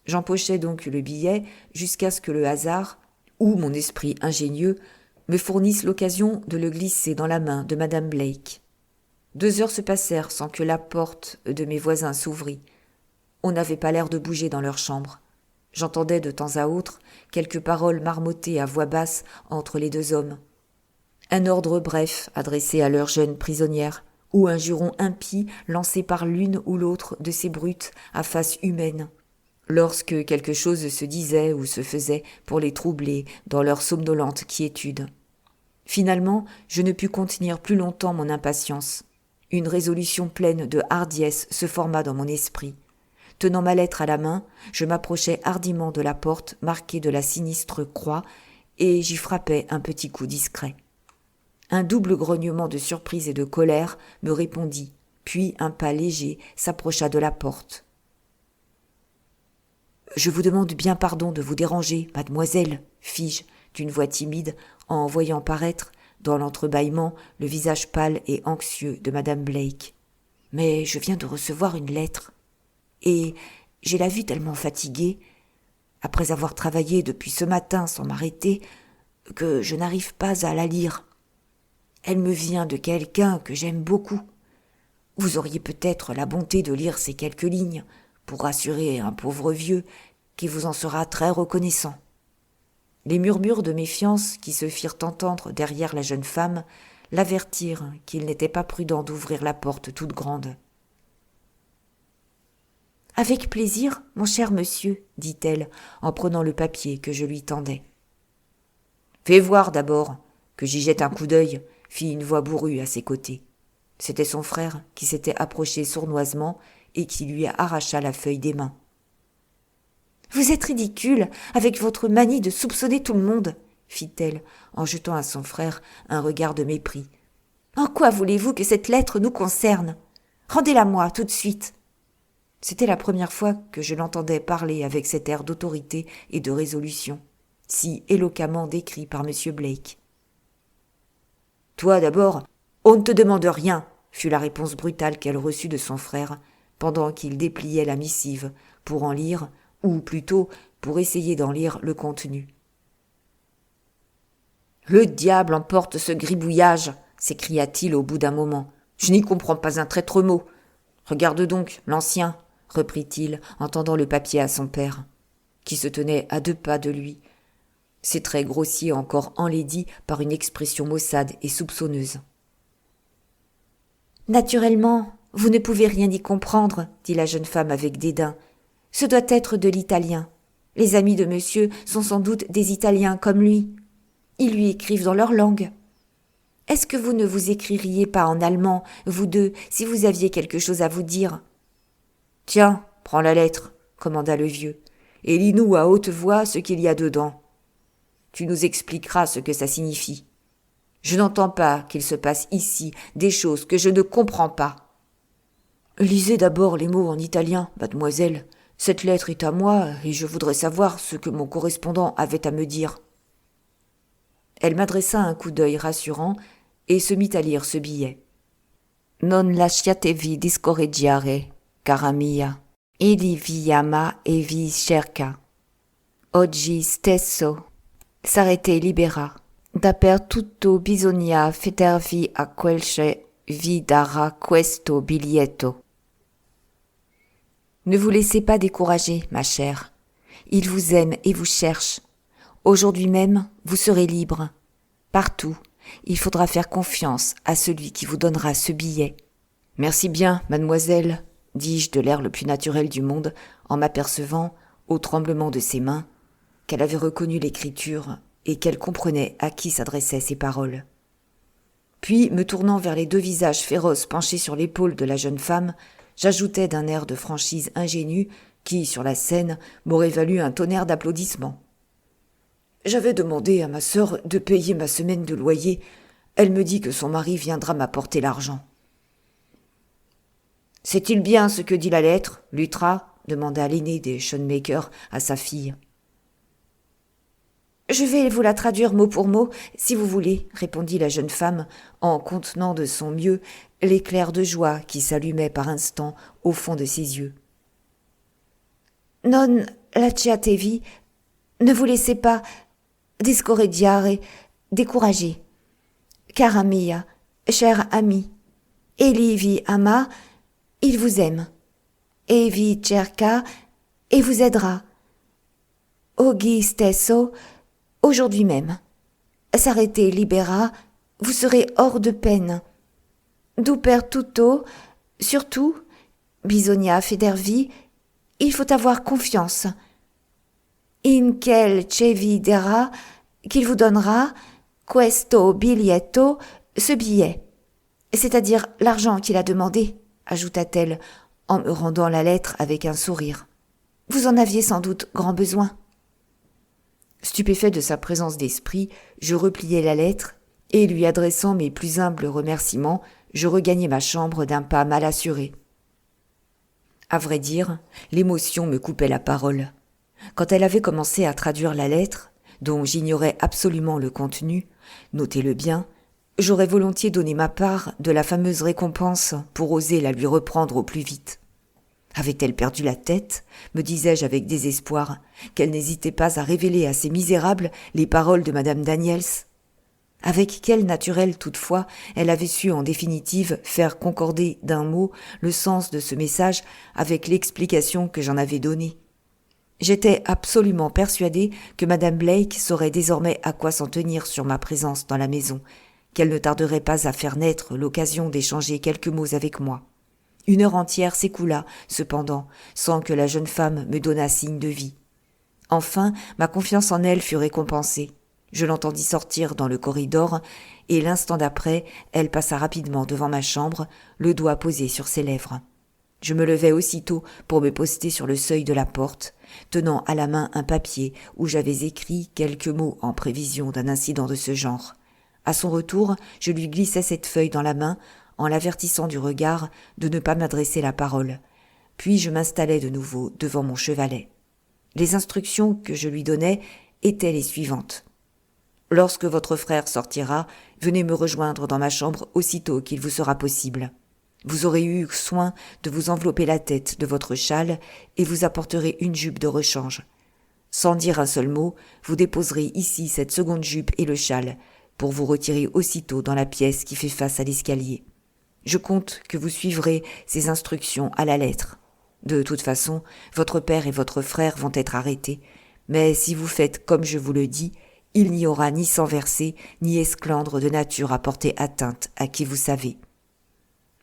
S1: J'empochai donc le billet jusqu'à ce que le hasard, ou mon esprit ingénieux, me fournisse l'occasion de le glisser dans la main de Madame Blake. 2 heures se passèrent sans que la porte de mes voisins s'ouvrît. On n'avait pas l'air de bouger dans leur chambre. J'entendais de temps à autre quelques paroles marmottées à voix basse entre les 2 hommes. Un ordre bref adressé à leur jeune prisonnière, ou un juron impie lancé par l'une ou l'autre de ces brutes à face humaine, lorsque quelque chose se disait ou se faisait pour les troubler dans leur somnolente quiétude. Finalement, je ne pus contenir plus longtemps mon impatience. Une résolution pleine de hardiesse se forma dans mon esprit. Tenant ma lettre à la main, je m'approchai hardiment de la porte marquée de la sinistre croix et j'y frappai un petit coup discret. Un double grognement de surprise et de colère me répondit, puis un pas léger s'approcha de la porte. « Je vous demande bien pardon de vous déranger, mademoiselle, fis-je d'une voix timide en voyant paraître, dans l'entrebâillement, le visage pâle et anxieux de madame Blake. Mais je viens de recevoir une lettre, et j'ai la vue tellement fatiguée, après avoir travaillé depuis ce matin sans m'arrêter, que je n'arrive pas à la lire. Elle me vient de quelqu'un que j'aime beaucoup. Vous auriez peut-être la bonté de lire ces quelques lignes pour rassurer un pauvre vieux qui vous en sera très reconnaissant. » Les murmures de méfiance qui se firent entendre derrière la jeune femme l'avertirent qu'il n'était pas prudent d'ouvrir la porte toute grande. « Avec plaisir, mon cher monsieur, dit-elle en prenant le papier que je lui tendais. « Fais voir d'abord, que j'y jette un coup d'œil, fit une voix bourrue à ses côtés. C'était son frère qui s'était approché sournoisement et qui lui arracha la feuille des mains. « Vous êtes ridicule, avec votre manie de soupçonner tout le monde, fit-elle, en jetant à son frère un regard de mépris. En quoi voulez-vous que cette lettre nous concerne? Rendez-la-moi tout de suite. C'était la première fois que je l'entendais parler avec cet air d'autorité et de résolution, si éloquemment décrit par M. Blake. « Toi d'abord, on ne te demande rien, fut la réponse brutale qu'elle reçut de son frère, pendant qu'il dépliait la missive pour en lire, ou plutôt pour essayer d'en lire le contenu. « Le diable emporte ce gribouillage, s'écria-t-il au bout d'un moment. Je n'y comprends pas un traître mot. Regarde donc, l'ancien, reprit-il en tendant le papier à son père, qui se tenait à 2 pas de lui, ses traits grossiers encore enlaidis par une expression maussade et soupçonneuse. « Naturellement, vous ne pouvez rien y comprendre, dit la jeune femme avec dédain. Ce doit être de l'italien. Les amis de monsieur sont sans doute des Italiens comme lui. Ils lui écrivent dans leur langue. Est-ce que vous ne vous écririez pas en allemand, vous deux, si vous aviez quelque chose à vous dire ? Tiens, prends la lettre, commanda le vieux, et lis-nous à haute voix ce qu'il y a dedans. Tu nous expliqueras ce que ça signifie. Je n'entends pas qu'il se passe ici des choses que je ne comprends pas. Lisez d'abord les mots en italien, mademoiselle. Cette lettre est à moi et je voudrais savoir ce que mon correspondant avait à me dire. Elle m'adressa un coup d'œil rassurant et se mit à lire ce billet. Non lasciatevi discorreggiare, cara mia. Egli vi ama e vi cerca. Oggi stesso sarete libera. Dappertutto bisogna federvi a quel che vi darà questo biglietto. Ne vous laissez pas décourager, ma chère. Il vous aime et vous cherche. Aujourd'hui même, vous serez libre. Partout, il faudra faire confiance à celui qui vous donnera ce billet. Merci bien, mademoiselle, dis-je de l'air le plus naturel du monde, en m'apercevant, au tremblement de ses mains, qu'elle avait reconnu l'écriture et qu'elle comprenait à qui s'adressaient ces paroles. Puis, me tournant vers les deux visages féroces penchés sur l'épaule de la jeune femme, j'ajoutai d'un air de franchise ingénue qui, sur la scène, m'aurait valu un tonnerre d'applaudissements. J'avais demandé à ma sœur de payer ma semaine de loyer. Elle me dit que son mari viendra m'apporter l'argent. « C'est-il bien ce que dit la lettre, Lutra ?» demanda l'aîné des Schoenmakers à sa fille. « Je vais vous la traduire mot pour mot, si vous voulez, » répondit la jeune femme, en contenant de son mieux l'éclair de joie qui s'allumait par instants au fond de ses yeux. « Non lasciatevi, ne vous laissez pas discordiare, décourager. Cara mia, chère amie, egli vi ama, il vous aime, et vi cerca, et vous aidera. Oggi stesso, aujourd'hui même. S'arrêter libera, vous serez hors de peine. Dappertutto, surtout, bisogna federvi, il faut avoir confiance. In quel che vi darà, qu'il vous donnera, questo biglietto, ce billet, c'est-à-dire l'argent qu'il a demandé, ajouta-t-elle, en me rendant la lettre avec un sourire. Vous en aviez sans doute grand besoin. Stupéfait de sa présence d'esprit, je repliai la lettre, et lui adressant mes plus humbles remerciements, je regagnai ma chambre d'un pas mal assuré. À vrai dire, l'émotion me coupait la parole. Quand elle avait commencé à traduire la lettre, dont j'ignorais absolument le contenu, notez-le bien, j'aurais volontiers donné ma part de la fameuse récompense pour oser la lui reprendre au plus vite. Avait-elle perdu la tête, me disais-je avec désespoir, qu'elle n'hésitait pas à révéler à ces misérables les paroles de madame Daniels? Avec quel naturel, toutefois, elle avait su en définitive faire concorder d'un mot le sens de ce message avec l'explication que j'en avais donnée. J'étais absolument persuadée que madame Blake saurait désormais à quoi s'en tenir sur ma présence dans la maison, qu'elle ne tarderait pas à faire naître l'occasion d'échanger quelques mots avec moi. Une heure entière s'écoula, cependant, sans que la jeune femme me donnât signe de vie. Enfin, ma confiance en elle fut récompensée. Je l'entendis sortir dans le corridor, et l'instant d'après, elle passa rapidement devant ma chambre, le doigt posé sur ses lèvres. Je me levai aussitôt pour me poster sur le seuil de la porte, tenant à la main un papier où j'avais écrit quelques mots en prévision d'un incident de ce genre. À son retour, je lui glissai cette feuille dans la main, en l'avertissant du regard de ne pas m'adresser la parole. Puis je m'installai de nouveau devant mon chevalet. Les instructions que je lui donnai étaient les suivantes. Lorsque votre frère sortira, venez me rejoindre dans ma chambre aussitôt qu'il vous sera possible. Vous aurez eu soin de vous envelopper la tête de votre châle et vous apporterez une jupe de rechange. Sans dire un seul mot, vous déposerez ici cette seconde jupe et le châle, pour vous retirer aussitôt dans la pièce qui fait face à l'escalier. Je compte que vous suivrez ces instructions à la lettre. De toute façon, votre père et votre frère vont être arrêtés, mais si vous faites comme je vous le dis, il n'y aura ni sang versé, ni esclandre de nature à porter atteinte à qui vous savez.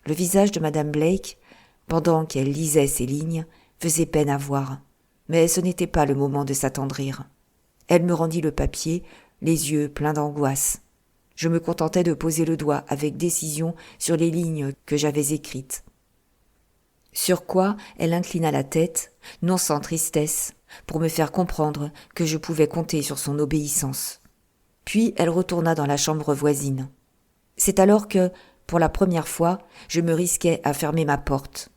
S1: Le visage de madame Blake, pendant qu'elle lisait ces lignes, faisait peine à voir, mais ce n'était pas le moment de s'attendrir. Elle me rendit le papier, les yeux pleins d'angoisse. Je me contentai de poser le doigt avec décision sur les lignes que j'avais écrites. Sur quoi elle inclina la tête, non sans tristesse, pour me faire comprendre que je pouvais compter sur son obéissance. Puis elle retourna dans la chambre voisine. C'est alors que, pour la première fois, je me risquais à fermer ma porte.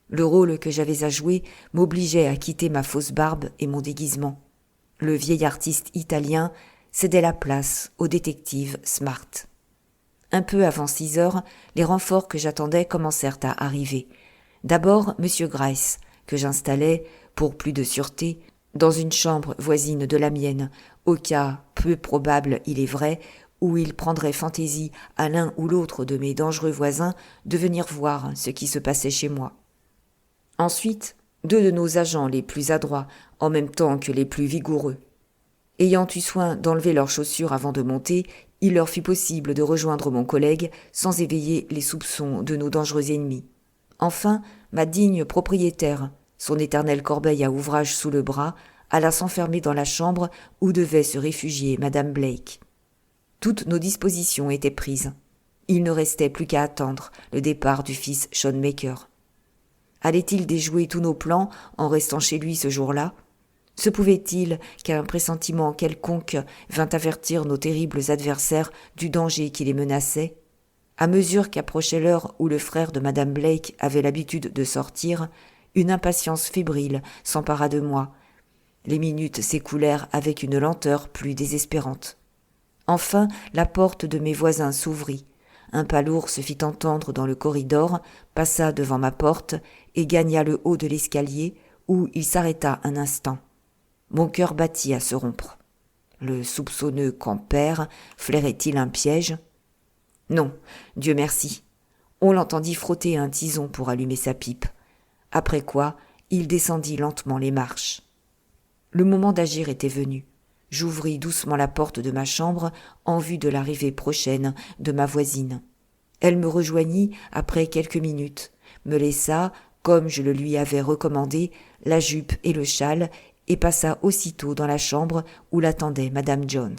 S1: Le rôle que j'avais à jouer m'obligeait à quitter ma fausse barbe et mon déguisement. Le vieil artiste italien cédait la place au détective Smart. Un peu avant 6 heures, les renforts que j'attendais commencèrent à arriver. D'abord, M. Grice, que j'installai, pour plus de sûreté, dans une chambre voisine de la mienne, au cas, peu probable il est vrai,
S2: où il prendrait fantaisie à l'un ou l'autre de mes dangereux voisins de venir voir ce qui se passait chez moi. Ensuite, 2 de nos agents les plus adroits, en même temps que les plus vigoureux. Ayant eu soin d'enlever leurs chaussures avant de monter, il leur fut possible de rejoindre mon collègue sans éveiller les soupçons de nos dangereux ennemis. Enfin, ma digne propriétaire, son éternelle corbeille à ouvrage sous le bras, alla s'enfermer dans la chambre où devait se réfugier Madame Blake. Toutes nos dispositions étaient prises. Il ne restait plus qu'à attendre le départ du fils Schoenmaker. Allait-il déjouer tous nos plans en restant chez lui ce jour-là ? Se pouvait-il qu'un pressentiment quelconque vînt avertir nos terribles adversaires du danger qui les menaçait ? À mesure qu'approchait l'heure où le frère de Madame Blake avait l'habitude de sortir, une impatience fébrile s'empara de moi. Les minutes s'écoulèrent avec une lenteur plus désespérante. Enfin, la porte de mes voisins s'ouvrit. Un pas lourd se fit entendre dans le corridor, passa devant ma porte et gagna le haut de l'escalier, où il s'arrêta un instant. Mon cœur battit à se rompre. Le soupçonneux compère flairait-il un piège ? Non, Dieu merci. On l'entendit frotter un tison pour allumer sa pipe. Après quoi, il descendit lentement les marches. Le moment d'agir était venu. J'ouvris doucement la porte de ma chambre en vue de l'arrivée prochaine de ma voisine. Elle me rejoignit après quelques minutes, me laissa, comme je le lui avais recommandé, la jupe et le châle et passa aussitôt dans la chambre où l'attendait Madame Jones.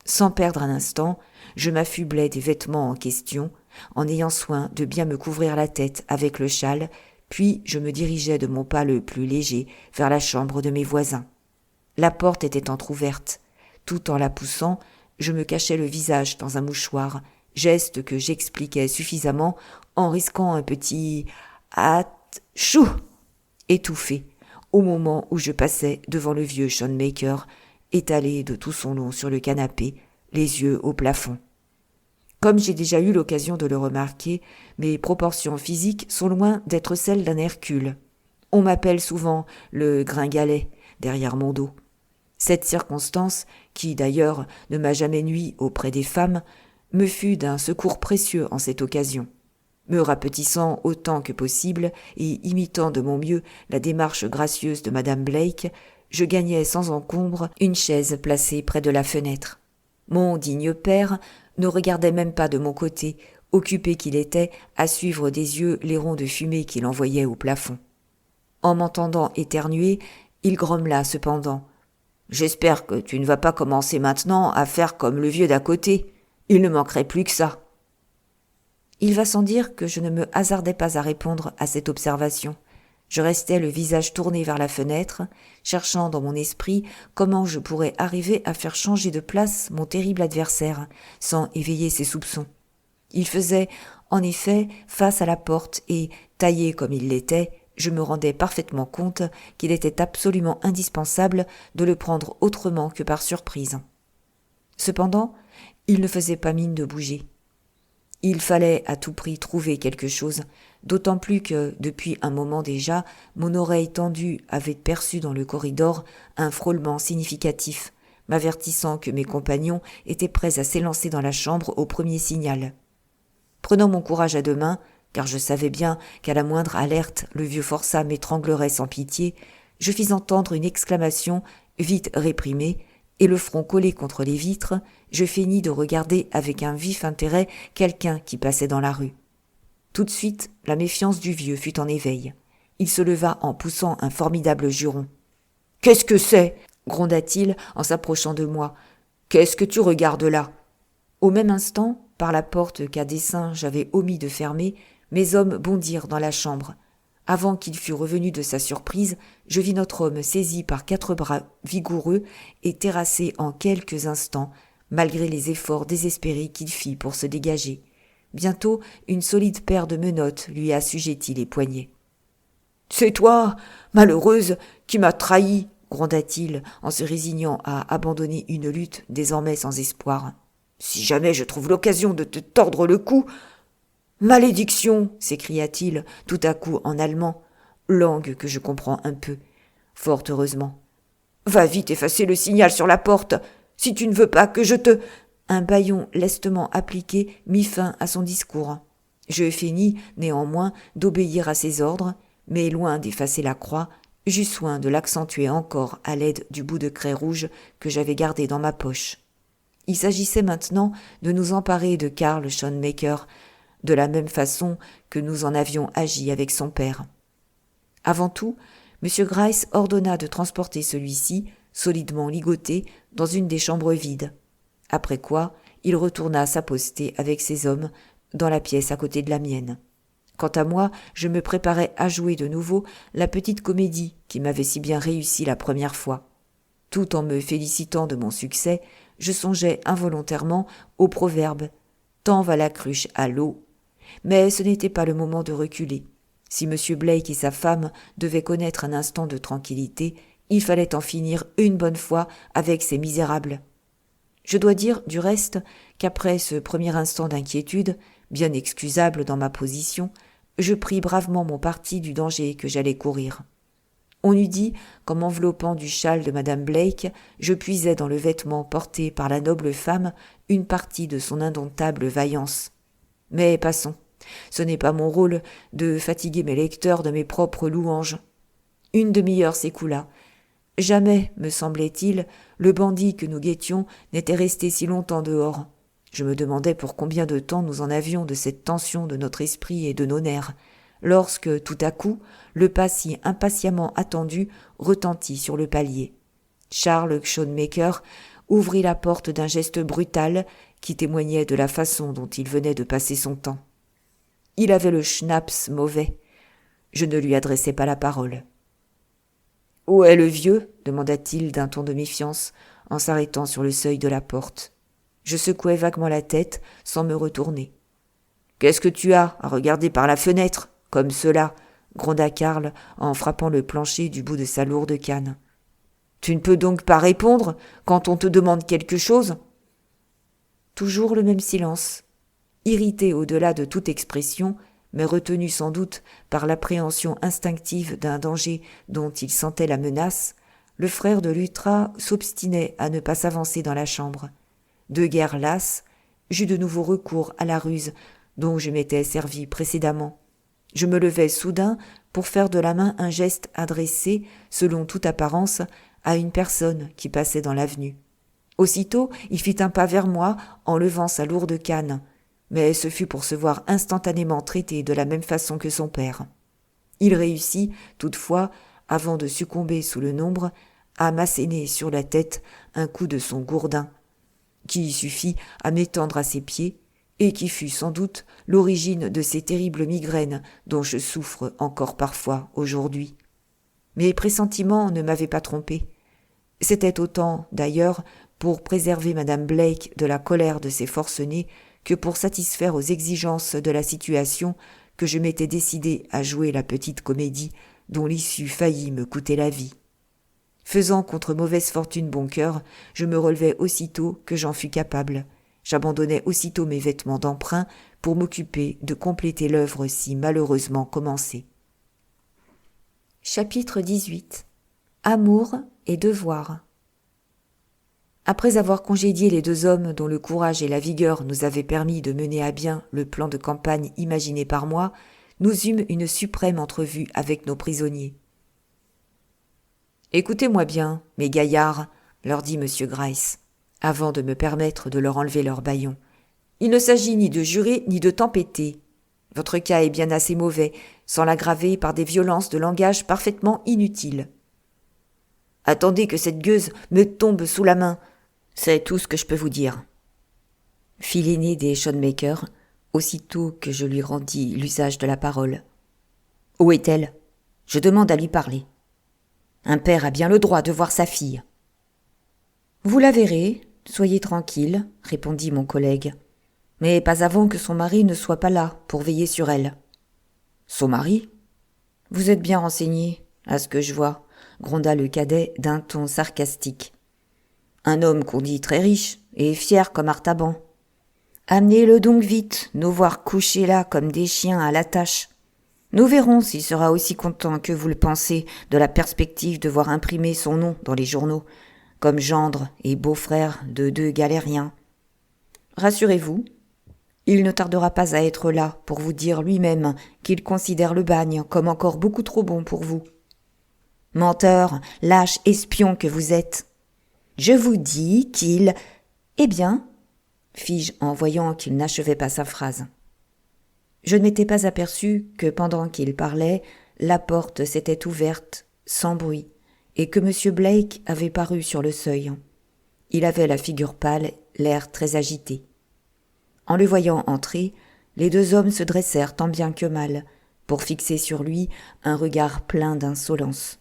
S2: Sans perdre un instant, je m'affublai des vêtements en question, en ayant soin de bien me couvrir la tête avec le châle, puis je me dirigeai de mon pas le plus léger vers la chambre de mes voisins. La porte était entr'ouverte. Tout en la poussant, je me cachai le visage dans un mouchoir, geste que j'expliquai suffisamment en risquant un petit « Atchou !» étouffé, au moment où je passais devant le vieux Schoenmaker, étalé de tout son long sur le canapé, les yeux au plafond. Comme j'ai déjà eu l'occasion de le remarquer, mes proportions physiques sont loin d'être celles d'un Hercule. On m'appelle souvent le gringalet derrière mon dos. Cette circonstance, qui d'ailleurs ne m'a jamais nui auprès des femmes, me fut d'un secours précieux en cette occasion. Me rapetissant autant que possible et imitant de mon mieux la démarche gracieuse de Madame Blake, je gagnai sans encombre une chaise placée près de la fenêtre. Mon digne père ne regardait même pas de mon côté, occupé qu'il était à suivre des yeux les ronds de fumée qu'il envoyait au plafond. En m'entendant éternuer, il grommela cependant. « J'espère que tu ne vas pas commencer maintenant à faire comme le vieux d'à côté. Il ne manquerait plus que ça. » Il va sans dire que je ne me hasardais pas à répondre à cette observation. Je restais le visage tourné vers la fenêtre, cherchant dans mon esprit comment je pourrais arriver à faire changer de place mon terrible adversaire, sans éveiller ses soupçons. Il faisait, en effet, face à la porte et, taillé comme il l'était, je me rendais parfaitement compte qu'il était absolument indispensable de le prendre autrement que par surprise. Cependant, il ne faisait pas mine de bouger. Il fallait à tout prix trouver quelque chose, d'autant plus que, depuis un moment déjà, mon oreille tendue avait perçu dans le corridor un frôlement significatif, m'avertissant que mes compagnons étaient prêts à s'élancer dans la chambre au premier signal. Prenant mon courage à 2 mains, car je savais bien qu'à la moindre alerte, le vieux forçat m'étranglerait sans pitié, je fis entendre une exclamation vite réprimée, et le front collé contre les vitres, je feignis de regarder avec un vif intérêt quelqu'un qui passait dans la rue. Tout de suite, la méfiance du vieux fut en éveil. Il se leva en poussant un formidable juron. « Qu'est-ce que c'est ?» gronda-t-il en s'approchant de moi. « Qu'est-ce que tu regardes là ?» Au même instant, par la porte qu'à dessein j'avais omis de fermer, mes hommes bondirent dans la chambre. Avant qu'il fût revenu de sa surprise, je vis notre homme saisi par 4 bras vigoureux et terrassé en quelques instants, malgré les efforts désespérés qu'il fit pour se dégager. Bientôt, une solide paire de menottes lui assujettit les poignets. « C'est toi, malheureuse, qui m'as trahi !» gronda-t-il en se résignant à abandonner une lutte désormais sans espoir. « Si jamais je trouve l'occasion de te tordre le cou... » « Malédiction !» s'écria-t-il tout à coup en allemand, langue que je comprends un peu, fort heureusement. « Va vite effacer le signal sur la porte, si tu ne veux pas que je te... » Un bâillon lestement appliqué mit fin à son discours. Je finis, néanmoins, d'obéir à ses ordres, mais loin d'effacer la croix, j'eus soin de l'accentuer encore à l'aide du bout de craie rouge que j'avais gardé dans ma poche. Il s'agissait maintenant de nous emparer de Karl Schoenmaker, de la même façon que nous en avions agi avec son père. Avant tout, M. Gryce ordonna de transporter celui-ci, solidement ligoté, dans une des chambres vides. Après quoi, il retourna s'apposter avec ses hommes dans la pièce à côté de la mienne. Quant à moi, je me préparais à jouer de nouveau la petite comédie qui m'avait si bien réussi la première fois. Tout en me félicitant de mon succès, je songeais involontairement au proverbe « Tant va la cruche à l'eau ». Mais ce n'était pas le moment de reculer. Si M. Blake et sa femme devaient connaître un instant de tranquillité, il fallait en finir une bonne fois avec ces misérables. Je dois dire, du reste, qu'après ce premier instant d'inquiétude, bien excusable dans ma position, je pris bravement mon parti du danger que j'allais courir. On eût dit qu'en m'enveloppant du châle de Madame Blake, je puisais dans le vêtement porté par la noble femme une partie de son indomptable vaillance. Mais passons, ce n'est pas mon rôle de fatiguer mes lecteurs de mes propres louanges. Une demi-heure s'écoula. Jamais, me semblait-il, le bandit que nous guettions n'était resté si longtemps dehors. Je me demandais pour combien de temps nous en avions de cette tension de notre esprit et de nos nerfs, lorsque, tout à coup, le pas si impatiemment attendu retentit sur le palier. Charles Schoenmaker ouvrit la porte d'un geste brutal qui témoignait de la façon dont il venait de passer son temps. Il avait le schnaps mauvais. Je ne lui adressai pas la parole. « Où est le vieux ?» demanda-t-il d'un ton de méfiance, en s'arrêtant sur le seuil de la porte. Je secouai vaguement la tête, sans me retourner. « Qu'est-ce que tu as à regarder par la fenêtre, comme cela ?» gronda Karl, en frappant le plancher du bout de sa lourde canne. « Tu ne peux donc pas répondre quand on te demande quelque chose ?» Toujours le même silence. Irrité au-delà de toute expression, mais retenu sans doute par l'appréhension instinctive d'un danger dont il sentait la menace, le frère de Luttra s'obstinait à ne pas s'avancer dans la chambre. De guerre lasse, j'eus de nouveau recours à la ruse dont je m'étais servi précédemment. Je me levai soudain pour faire de la main un geste adressé, selon toute apparence, à une personne qui passait dans l'avenue. Aussitôt, il fit un pas vers moi en levant sa lourde canne, mais ce fut pour se voir instantanément traité de la même façon que son père. Il réussit, toutefois, avant de succomber sous le nombre, à m'asséner sur la tête un coup de son gourdin, qui suffit à m'étendre à ses pieds, et qui fut sans doute l'origine de ces terribles migraines dont je souffre encore parfois aujourd'hui. Mes pressentiments ne m'avaient pas trompé. C'était autant, d'ailleurs, pour préserver Madame Blake de la colère de ses forcenés que pour satisfaire aux exigences de la situation que je m'étais décidé à jouer la petite comédie dont l'issue faillit me coûter la vie. Faisant contre mauvaise fortune bon cœur, je me relevai aussitôt que j'en fus capable. J'abandonnai aussitôt mes vêtements d'emprunt pour m'occuper de compléter l'œuvre si malheureusement commencée. Chapitre 18. Amour et devoir. Après avoir congédié les deux hommes dont le courage et la vigueur nous avaient permis de mener à bien le plan de campagne imaginé par moi, nous eûmes une suprême entrevue avec nos prisonniers. « Écoutez-moi bien, mes gaillards, » leur dit M. Gryce, avant de me permettre de leur enlever leurs bâillons. « Il ne s'agit ni de jurer ni de tempêter. Votre cas est bien assez mauvais, sans l'aggraver par des violences de langage parfaitement inutiles. Attendez que cette gueuse me tombe sous la main. C'est tout ce que je peux vous dire. » Fit l'aîné des Schoenmaker, aussitôt que je lui rendis l'usage de la parole. « Où est-elle ? Je demande à lui parler. Un père a bien le droit de voir sa fille. »« Vous la verrez, soyez tranquille, » répondit mon collègue. « Mais pas avant que son mari ne soit pas là pour veiller sur elle. »« Son mari ? Vous êtes bien renseigné, à ce que je vois, » gronda le cadet d'un ton sarcastique. « Un homme qu'on dit très riche et fier comme Artaban. Amenez-le donc vite, nous voir coucher là comme des chiens à la tâche. Nous verrons s'il sera aussi content que vous le pensez de la perspective de voir imprimer son nom dans les journaux, comme gendre et beau-frère de deux galériens.
S1: Rassurez-vous, il ne tardera pas à être là pour vous dire lui-même qu'il considère le bagne comme encore beaucoup trop bon pour vous. Menteur, lâche, espion que vous êtes. Je vous dis qu'il... Eh bien, fis-je en voyant qu'il n'achevait pas sa phrase. Je ne m'étais pas aperçu que pendant qu'il parlait, la porte s'était ouverte, sans bruit, et que M. Blake avait paru sur le seuil. Il avait la figure pâle, l'air très agité. En le voyant entrer, les deux hommes se dressèrent tant bien que mal, pour fixer sur lui un regard plein d'insolence.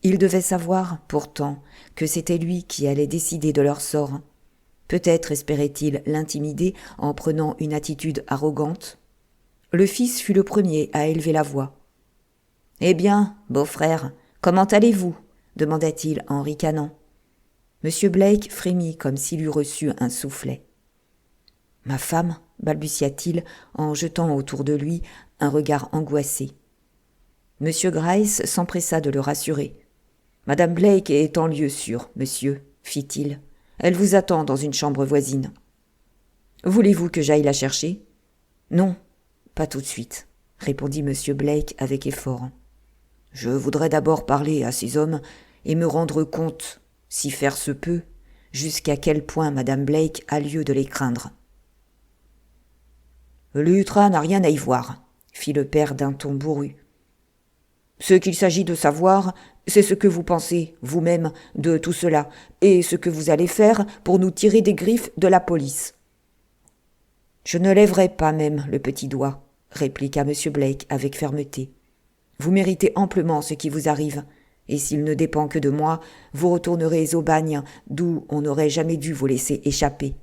S1: Ils devaient savoir, pourtant, que c'était lui qui allait décider de leur sort. Peut-être espérait-il l'intimider en prenant une attitude arrogante. Le fils fut le premier à élever la voix. « Eh bien, beau-frère, comment allez-vous » demanda-t-il en ricanant. M. Blake frémit comme s'il eût reçu un soufflet. « Ma femme » balbutia-t-il en jetant autour de lui un regard angoissé. M. Gryce s'empressa de le rassurer. « Madame Blake est en lieu sûr, monsieur, » fit-il. « Elle vous attend dans une chambre voisine. »« Voulez-vous que j'aille la chercher ?»« Non, pas tout de suite, » répondit M. Blake avec effort. « Je voudrais d'abord parler à ces hommes et me rendre compte, si faire se peut, jusqu'à quel point Madame Blake a lieu de les craindre. »« Luttra n'a rien à y voir, » fit le père d'un ton bourru. « Ce qu'il s'agit de savoir, c'est ce que vous pensez, vous-même, de tout cela, et ce que vous allez faire pour nous tirer des griffes de la police. »« Je ne lèverai pas même le petit doigt, » répliqua M. Blake avec fermeté. « Vous méritez amplement ce qui vous arrive, et s'il ne dépend que de moi, vous retournerez au bagne, d'où on n'aurait jamais dû vous laisser échapper. »«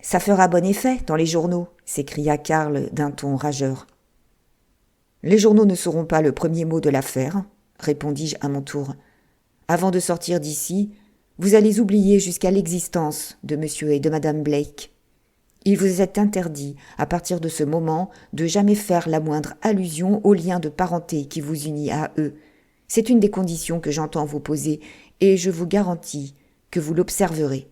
S1: Ça fera bon effet dans les journaux, » s'écria Karl d'un ton rageur. « Les journaux ne seront pas le premier mot de l'affaire, » répondis-je à mon tour. « Avant de sortir d'ici, vous allez oublier jusqu'à l'existence de M. et de Mme Blake. Il vous est interdit, à partir de ce moment, de jamais faire la moindre allusion au lien de parenté qui vous unit à eux. C'est une des conditions que j'entends vous poser, et je vous garantis que vous l'observerez. »«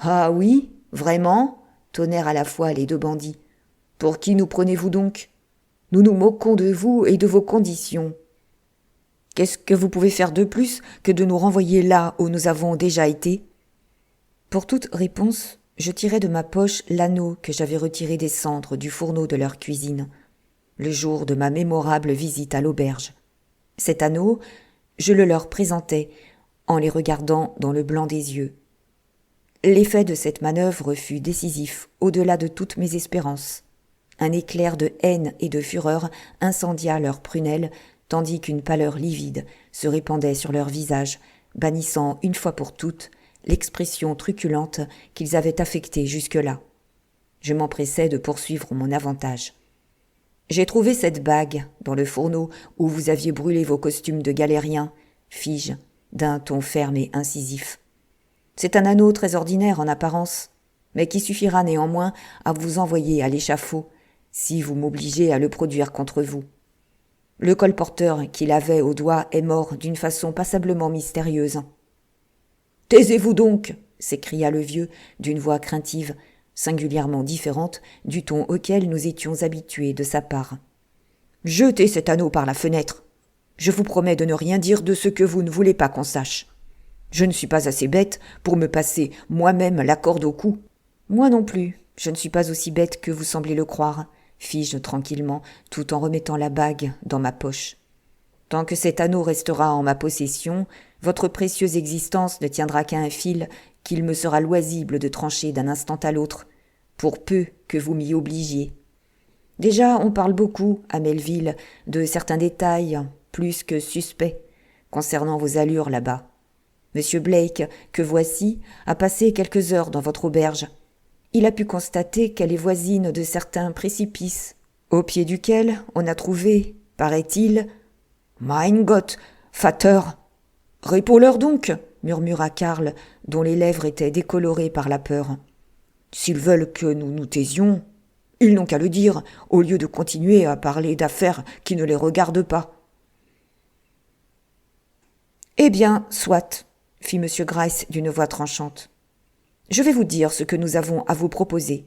S1: Ah oui, vraiment ?» tonnèrent à la fois les deux bandits. « Pour qui nous prenez-vous donc ? Nous nous moquons de vous et de vos conditions. Qu'est-ce que vous pouvez faire de plus que de nous renvoyer là où nous avons déjà été ?» Pour toute réponse, je tirai de ma poche l'anneau que j'avais retiré des cendres du fourneau de leur cuisine, le jour de ma mémorable visite à l'auberge. Cet anneau, je le leur présentai, en les regardant dans le blanc des yeux. L'effet de cette manœuvre fut décisif, au-delà de toutes mes espérances. Un éclair de haine et de fureur incendia leurs prunelles, tandis qu'une pâleur livide se répandait sur leurs visages, bannissant une fois pour toutes l'expression truculente qu'ils avaient affectée jusque-là. Je m'empressai de poursuivre mon avantage. « J'ai trouvé cette bague dans le fourneau où vous aviez brûlé vos costumes de galériens, » fis-je, d'un ton ferme et incisif. « C'est un anneau très ordinaire en apparence, mais qui suffira néanmoins à vous envoyer à l'échafaud, si vous m'obligez à le produire contre vous. Le colporteur qu'il avait au doigt est mort d'une façon passablement mystérieuse. »« Taisez-vous donc !» s'écria le vieux d'une voix craintive, singulièrement différente du ton auquel nous étions habitués de sa part. « Jetez cet anneau par la fenêtre. Je vous promets de ne rien dire de ce que vous ne voulez pas qu'on sache. Je ne suis pas assez bête pour me passer moi-même la corde au cou. »« Moi non plus, je ne suis pas aussi bête que vous semblez le croire, » fis-je tranquillement, tout en remettant la bague dans ma poche. « Tant que cet anneau restera en ma possession, votre précieuse existence ne tiendra qu'à un fil qu'il me sera loisible de trancher d'un instant à l'autre, pour peu que vous m'y obligiez. Déjà, on parle beaucoup, à Melville, de certains détails, plus que suspects, concernant vos allures là-bas. Monsieur Blake, que voici, a passé quelques heures dans votre auberge. Il a pu constater qu'elle est voisine de certains précipices, au pied duquel on a trouvé, paraît-il... « Mein Gott, Vater !»« Réponds-leur donc !» murmura Karl, dont les lèvres étaient décolorées par la peur. « S'ils veulent que nous nous taisions, ils n'ont qu'à le dire, au lieu de continuer à parler d'affaires qui ne les regardent pas. »« Eh bien, soit, » fit M. Gryce d'une voix tranchante.
S2: Je vais vous dire ce que nous avons à vous proposer.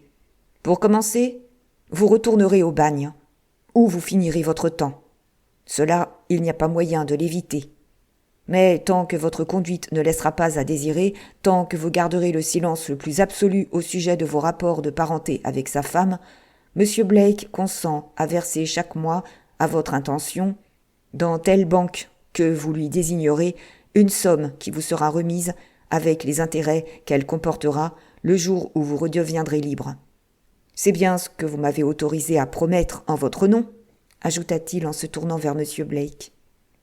S2: Pour commencer, vous retournerez au bagne, où vous finirez votre temps. Cela, il n'y a pas moyen de l'éviter. Mais tant que votre conduite ne laissera pas à désirer, tant que vous garderez le silence le plus absolu au sujet de vos rapports de parenté avec sa femme, M. Blake consent à verser chaque mois, à votre intention, dans telle banque que vous lui désignerez, une somme qui vous sera remise avec les intérêts qu'elle comportera le jour où vous redeviendrez libre. C'est bien ce que vous m'avez autorisé à promettre en votre nom, ajouta-t-il en se tournant vers M. Blake.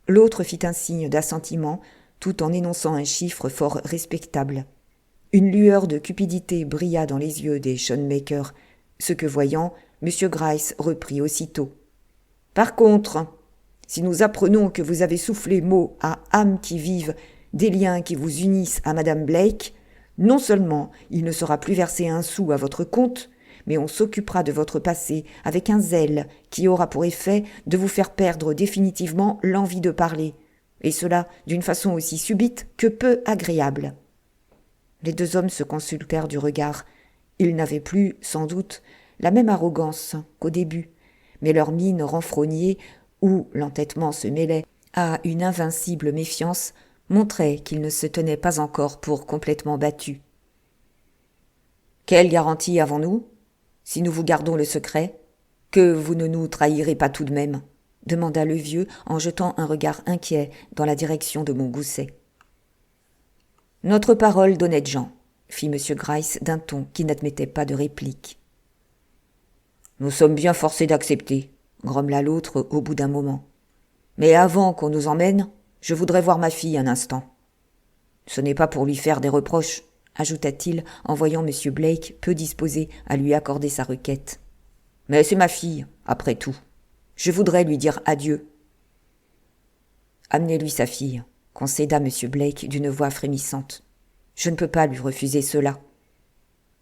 S2: L'autre fit un signe d'assentiment, tout en énonçant un chiffre fort respectable. Une lueur de cupidité brilla dans les yeux des Schoenmakers, ce que voyant, M. Gryce reprit aussitôt. « Par contre, si nous apprenons que vous avez soufflé mot à âme qui vive des liens qui vous unissent à Madame Blake, non seulement il ne sera plus versé un sou à votre compte, mais on s'occupera de votre passé avec un zèle qui aura pour effet de vous faire perdre définitivement l'envie de parler, et cela d'une façon aussi subite que peu agréable. » Les deux hommes se consultèrent du regard. Ils n'avaient plus, sans doute, la même arrogance qu'au début, mais leur mine renfrognée, où l'entêtement se mêlait à une invincible méfiance, montrait qu'ils ne se tenaient pas encore pour complètement battus. « Quelle garantie avons-nous, si nous vous gardons le secret, que vous ne nous trahirez pas tout de même ?» demanda le vieux en jetant un regard inquiet dans la direction de Montgousset. « Notre parole d'honnêtes gens, » fit M. Gryce d'un ton qui n'admettait pas de réplique. « Nous sommes bien forcés d'accepter, » grommela l'autre au bout d'un moment. « Mais avant qu'on nous emmène, je voudrais voir ma fille un instant. » « Ce n'est pas pour lui faire des reproches, » ajouta-t-il en voyant M. Blake peu disposé à lui accorder sa requête. « Mais c'est ma fille, après tout. Je voudrais lui dire adieu. »« Amenez-lui sa fille, » concéda M. Blake d'une voix frémissante. « Je ne peux pas lui refuser cela. »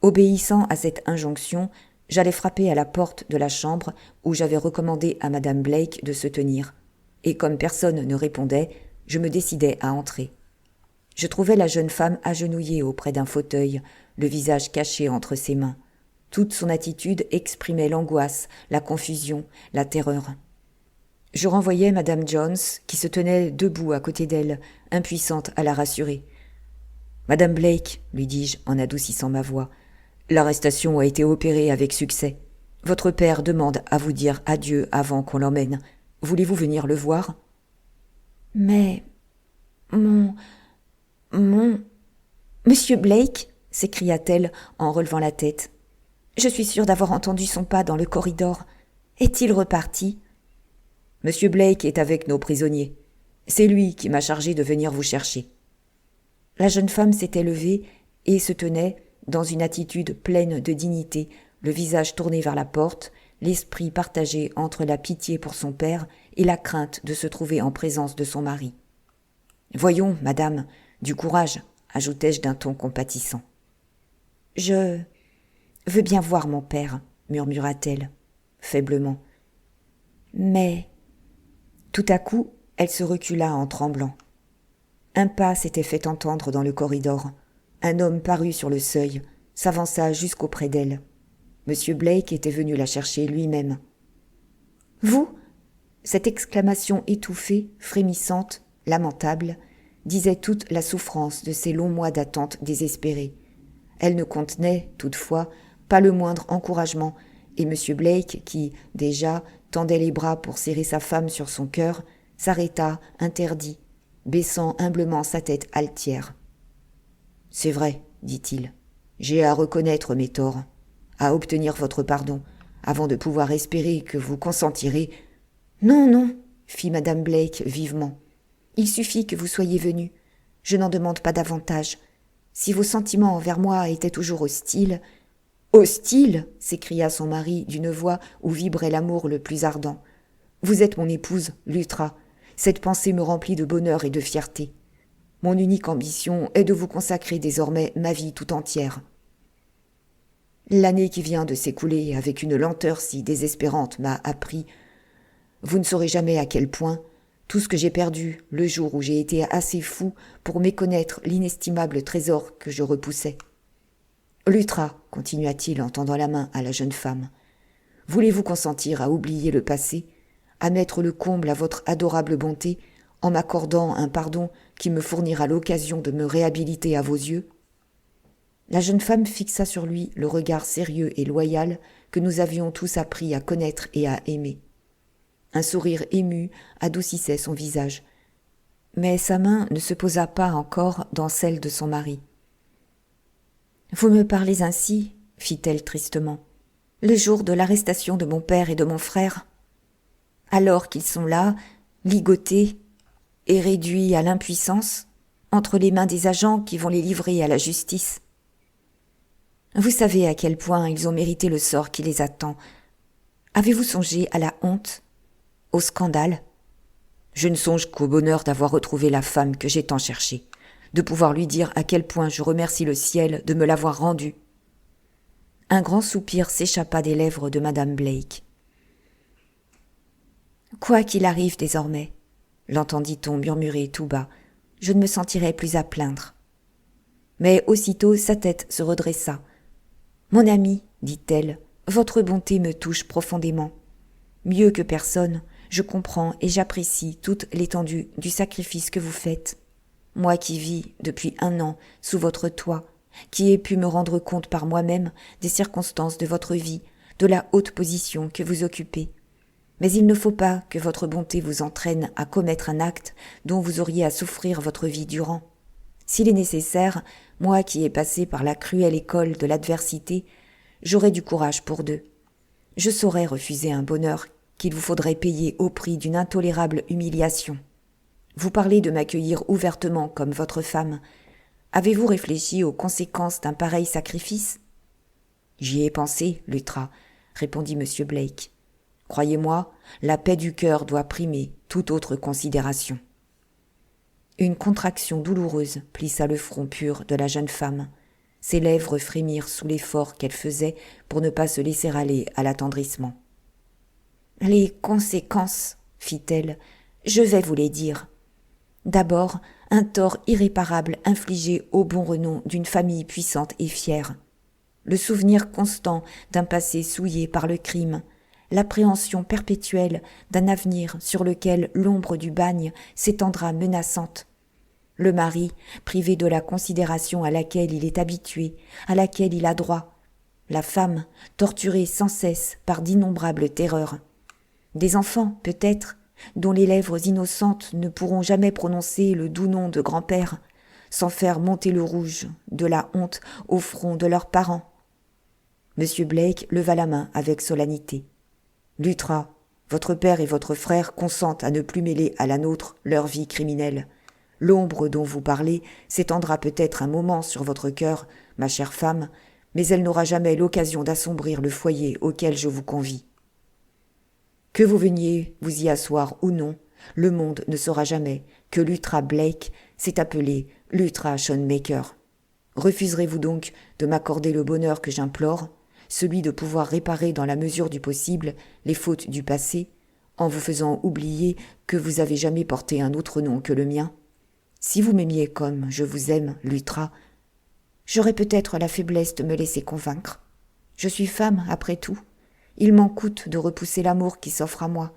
S2: Obéissant à cette injonction, j'allais frapper à la porte de la chambre où j'avais recommandé à Madame Blake de se tenir, et comme personne ne répondait, je me décidai à entrer. Je trouvai la jeune femme agenouillée auprès d'un fauteuil, le visage caché entre ses mains. Toute son attitude exprimait l'angoisse, la confusion, la terreur. Je renvoyai Madame Jones, qui se tenait debout à côté d'elle, impuissante à la rassurer. « Madame Blake, lui dis-je en adoucissant ma voix, l'arrestation a été opérée avec succès. Votre père demande à vous dire adieu avant qu'on l'emmène. Voulez-vous venir le voir ?»«
S1: Mais... Mon... Monsieur Blake ?» s'écria-t-elle en relevant la tête. « Je suis sûre d'avoir entendu son pas dans le corridor. Est-il reparti ?»«
S2: Monsieur Blake est avec nos prisonniers. C'est lui qui m'a chargé de venir vous chercher. » La jeune femme s'était levée et se tenait, dans une attitude pleine de dignité, le visage tourné vers la porte, l'esprit partagé entre la pitié pour son père et la crainte de se trouver en présence de son mari. « Voyons, madame, du courage, » ajoutai-je d'un ton compatissant. « Je veux bien voir mon père, » murmura-t-elle, faiblement. Mais, tout à coup, elle se recula en tremblant. Un pas s'était fait entendre dans le corridor. Un homme parut sur le seuil, s'avança jusqu'auprès d'elle. M. Blake était venu la chercher lui-même. « Vous ?» Cette exclamation étouffée, frémissante, lamentable, disait toute la souffrance de ces longs mois d'attente désespérée. Elle ne contenait, toutefois, pas le moindre encouragement, et M. Blake, qui, déjà, tendait les bras pour serrer sa femme sur son cœur, s'arrêta, interdit, baissant humblement sa tête altière. « C'est vrai, dit-il, j'ai à reconnaître mes torts, à obtenir votre pardon, avant de pouvoir espérer que vous consentirez. »« Non, non, fit Madame Blake vivement. Il suffit que vous soyez venu. Je n'en demande pas davantage. Si vos sentiments envers moi étaient toujours hostiles... »« Hostiles !» s'écria son mari d'une voix où vibrait l'amour le plus ardent. « Vous êtes mon épouse, Lutra. Cette pensée me remplit de bonheur et de fierté. Mon unique ambition est de vous consacrer désormais ma vie tout entière. L'année qui vient de s'écouler avec une lenteur si désespérante m'a appris, vous ne saurez jamais à quel point, tout ce que j'ai perdu le jour où j'ai été assez fou pour méconnaître l'inestimable trésor que je repoussais. Luttra, continua-t-il en tendant la main à la jeune femme, voulez-vous consentir à oublier le passé, à mettre le comble à votre adorable bonté, en m'accordant un pardon qui me fournira l'occasion de me réhabiliter à vos yeux ?» La jeune femme fixa sur lui le regard sérieux et loyal que nous avions tous appris à connaître et à aimer. Un sourire ému adoucissait son visage, mais sa main ne se posa pas encore dans celle de son mari. « Vous me parlez ainsi, fit-elle tristement, le jour de l'arrestation de mon père et de mon frère, alors qu'ils sont là, ligotés et réduits à l'impuissance, entre les mains des agents qui vont les livrer à la justice. Vous savez à quel point ils ont mérité le sort qui les attend. Avez-vous songé à la honte, au scandale ? Je ne songe qu'au bonheur d'avoir retrouvé la femme que j'ai tant cherchée, de pouvoir lui dire à quel point je remercie le ciel de me l'avoir rendue. » Un grand soupir s'échappa des lèvres de madame Blake. « Quoi qu'il arrive désormais, l'entendit-on murmurer tout bas, je ne me sentirai plus à plaindre. » Mais aussitôt sa tête se redressa. « Mon ami, dit-elle, votre bonté me touche profondément. Mieux que personne, je comprends et j'apprécie toute l'étendue du sacrifice que vous faites. Moi qui vis depuis 1 an sous votre toit, qui ai pu me rendre compte par moi-même des circonstances de votre vie, de la haute position que vous occupez. Mais il ne faut pas que votre bonté vous entraîne à commettre un acte dont vous auriez à souffrir votre vie durant. S'il est nécessaire, moi qui ai passé par la cruelle école de l'adversité, j'aurai du courage pour 2. Je saurai refuser un bonheur qu'il vous faudrait payer au prix d'une intolérable humiliation. Vous parlez de m'accueillir ouvertement comme votre femme. Avez-vous réfléchi aux conséquences d'un pareil sacrifice ? » ?»« J'y ai pensé, Luttra, » répondit M. Blake. « Croyez-moi, la paix du cœur doit primer toute autre considération. » Une contraction douloureuse plissa le front pur de la jeune femme. Ses lèvres frémirent sous l'effort qu'elle faisait pour ne pas se laisser aller à l'attendrissement. « Les conséquences, fit-elle, je vais vous les dire. D'abord, un tort irréparable infligé au bon renom d'une famille puissante et fière. Le souvenir constant d'un passé souillé par le crime, l'appréhension perpétuelle d'un avenir sur lequel l'ombre du bagne s'étendra menaçante. Le mari, privé de la considération à laquelle il est habitué, à laquelle il a droit. La femme, torturée sans cesse par d'innombrables terreurs. Des enfants, peut-être, dont les lèvres innocentes ne pourront jamais prononcer le doux nom de grand-père, sans faire monter le rouge de la honte au front de leurs parents. M. Blake leva la main avec solennité. « Luttra, votre père et votre frère consentent à ne plus mêler à la nôtre leur vie criminelle. L'ombre dont vous parlez s'étendra peut-être un moment sur votre cœur, ma chère femme, mais elle n'aura jamais l'occasion d'assombrir le foyer auquel je vous convie. Que vous veniez vous y asseoir ou non, le monde ne saura jamais que Luttra Blake s'est appelé Luttra Schoenmaker. Refuserez-vous donc de m'accorder le bonheur que j'implore, celui de pouvoir réparer dans la mesure du possible les fautes du passé, en vous faisant oublier que vous avez jamais porté un autre nom que le mien? Si vous m'aimiez comme je vous aime, Luttra, j'aurais peut-être la faiblesse de me laisser convaincre. Je suis femme, après tout. Il m'en coûte de repousser l'amour qui s'offre à moi.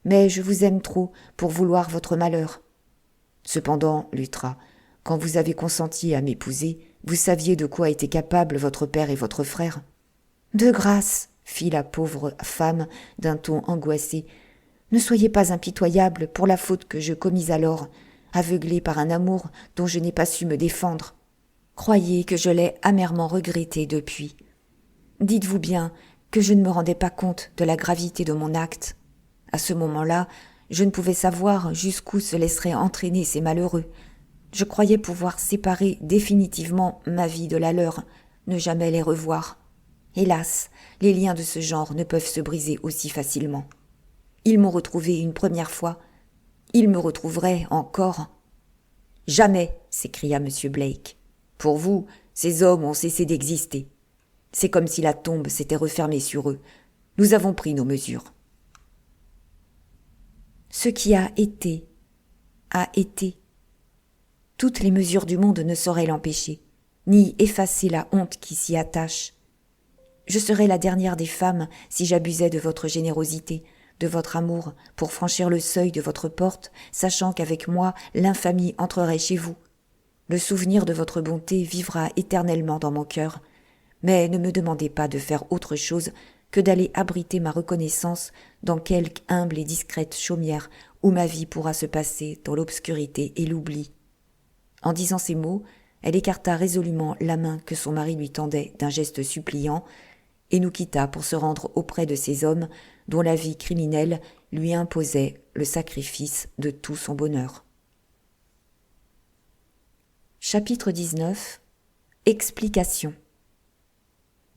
S2: Mais je vous aime trop pour vouloir votre malheur. Cependant, Luttra, quand vous avez consenti à m'épouser, vous saviez de quoi étaient capables votre père et votre frère. De grâce, fit la pauvre femme d'un ton angoissé, ne soyez pas impitoyable pour la faute que je commis alors, aveuglée par un amour dont je n'ai pas su me défendre. Croyez que je l'ai amèrement regretté depuis. Dites-vous bien que je ne me rendais pas compte de la gravité de mon acte. À ce moment-là, je ne pouvais savoir jusqu'où se laisseraient entraîner ces malheureux. Je croyais pouvoir séparer définitivement ma vie de la leur, ne jamais les revoir. Hélas, les liens de ce genre ne peuvent se briser aussi facilement. Ils m'ont retrouvé une première fois. Ils me retrouveraient encore. « Jamais !» s'écria M. Blake. « Pour vous, ces hommes ont cessé d'exister. C'est comme si la tombe s'était refermée sur eux. Nous avons pris nos mesures. » Ce qui a été. Toutes les mesures du monde ne sauraient l'empêcher.
S1: ni effacer la honte qui s'y attache. Je serais la dernière des femmes si j'abusais de votre générosité, de votre amour, pour franchir le seuil de votre porte, sachant qu'avec moi, l'infamie entrerait chez vous. Le souvenir de votre bonté vivra éternellement dans mon cœur, mais ne me demandez pas de faire autre chose que d'aller abriter ma reconnaissance dans quelque humble et discrète chaumière où ma vie pourra se passer dans l'obscurité et l'oubli. » En disant ces mots, elle écarta résolument la main que son mari lui tendait d'un geste suppliant et nous quitta pour se rendre auprès de ces hommes dont la vie criminelle lui imposait le sacrifice de tout son bonheur. Chapitre 19. Explication.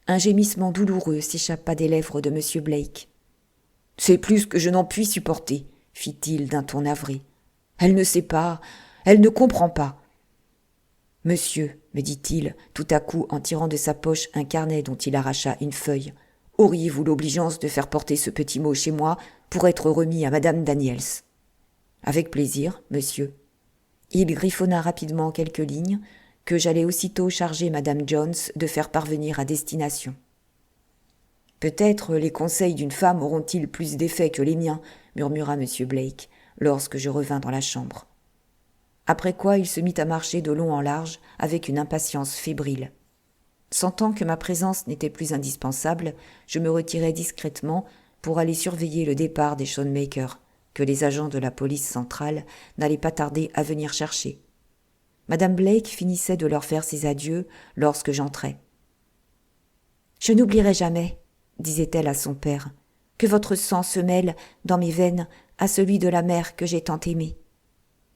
S1: Un gémissement douloureux s'échappa des lèvres de M. Blake. « C'est plus que je n'en puis supporter, » fit-il d'un ton navré. « Elle ne sait pas, elle ne comprend pas. »« Monsieur, » me dit-il, tout à coup en tirant de sa poche un carnet dont il arracha une feuille, « auriez-vous l'obligeance de faire porter ce petit mot chez moi pour être remis à Madame Daniels ?»« Avec plaisir, monsieur. » Il griffonna rapidement quelques lignes, que j'allais aussitôt charger Madame Jones de faire parvenir à destination. « Peut-être les conseils d'une femme auront-ils plus d'effet que les miens, » murmura M. Blake, lorsque je revins dans la chambre. Après quoi il se mit à marcher de long en large avec une impatience fébrile. Sentant que ma présence n'était plus indispensable, je me retirai discrètement pour aller surveiller le départ des Schoenmakers, que les agents de la police centrale n'allaient pas tarder à venir chercher. Madame Blake finissait de leur faire ses adieux lorsque j'entrai. « Je n'oublierai jamais, » disait-elle à son père, « que votre sang se mêle dans mes veines à celui de la mère que j'ai tant aimée.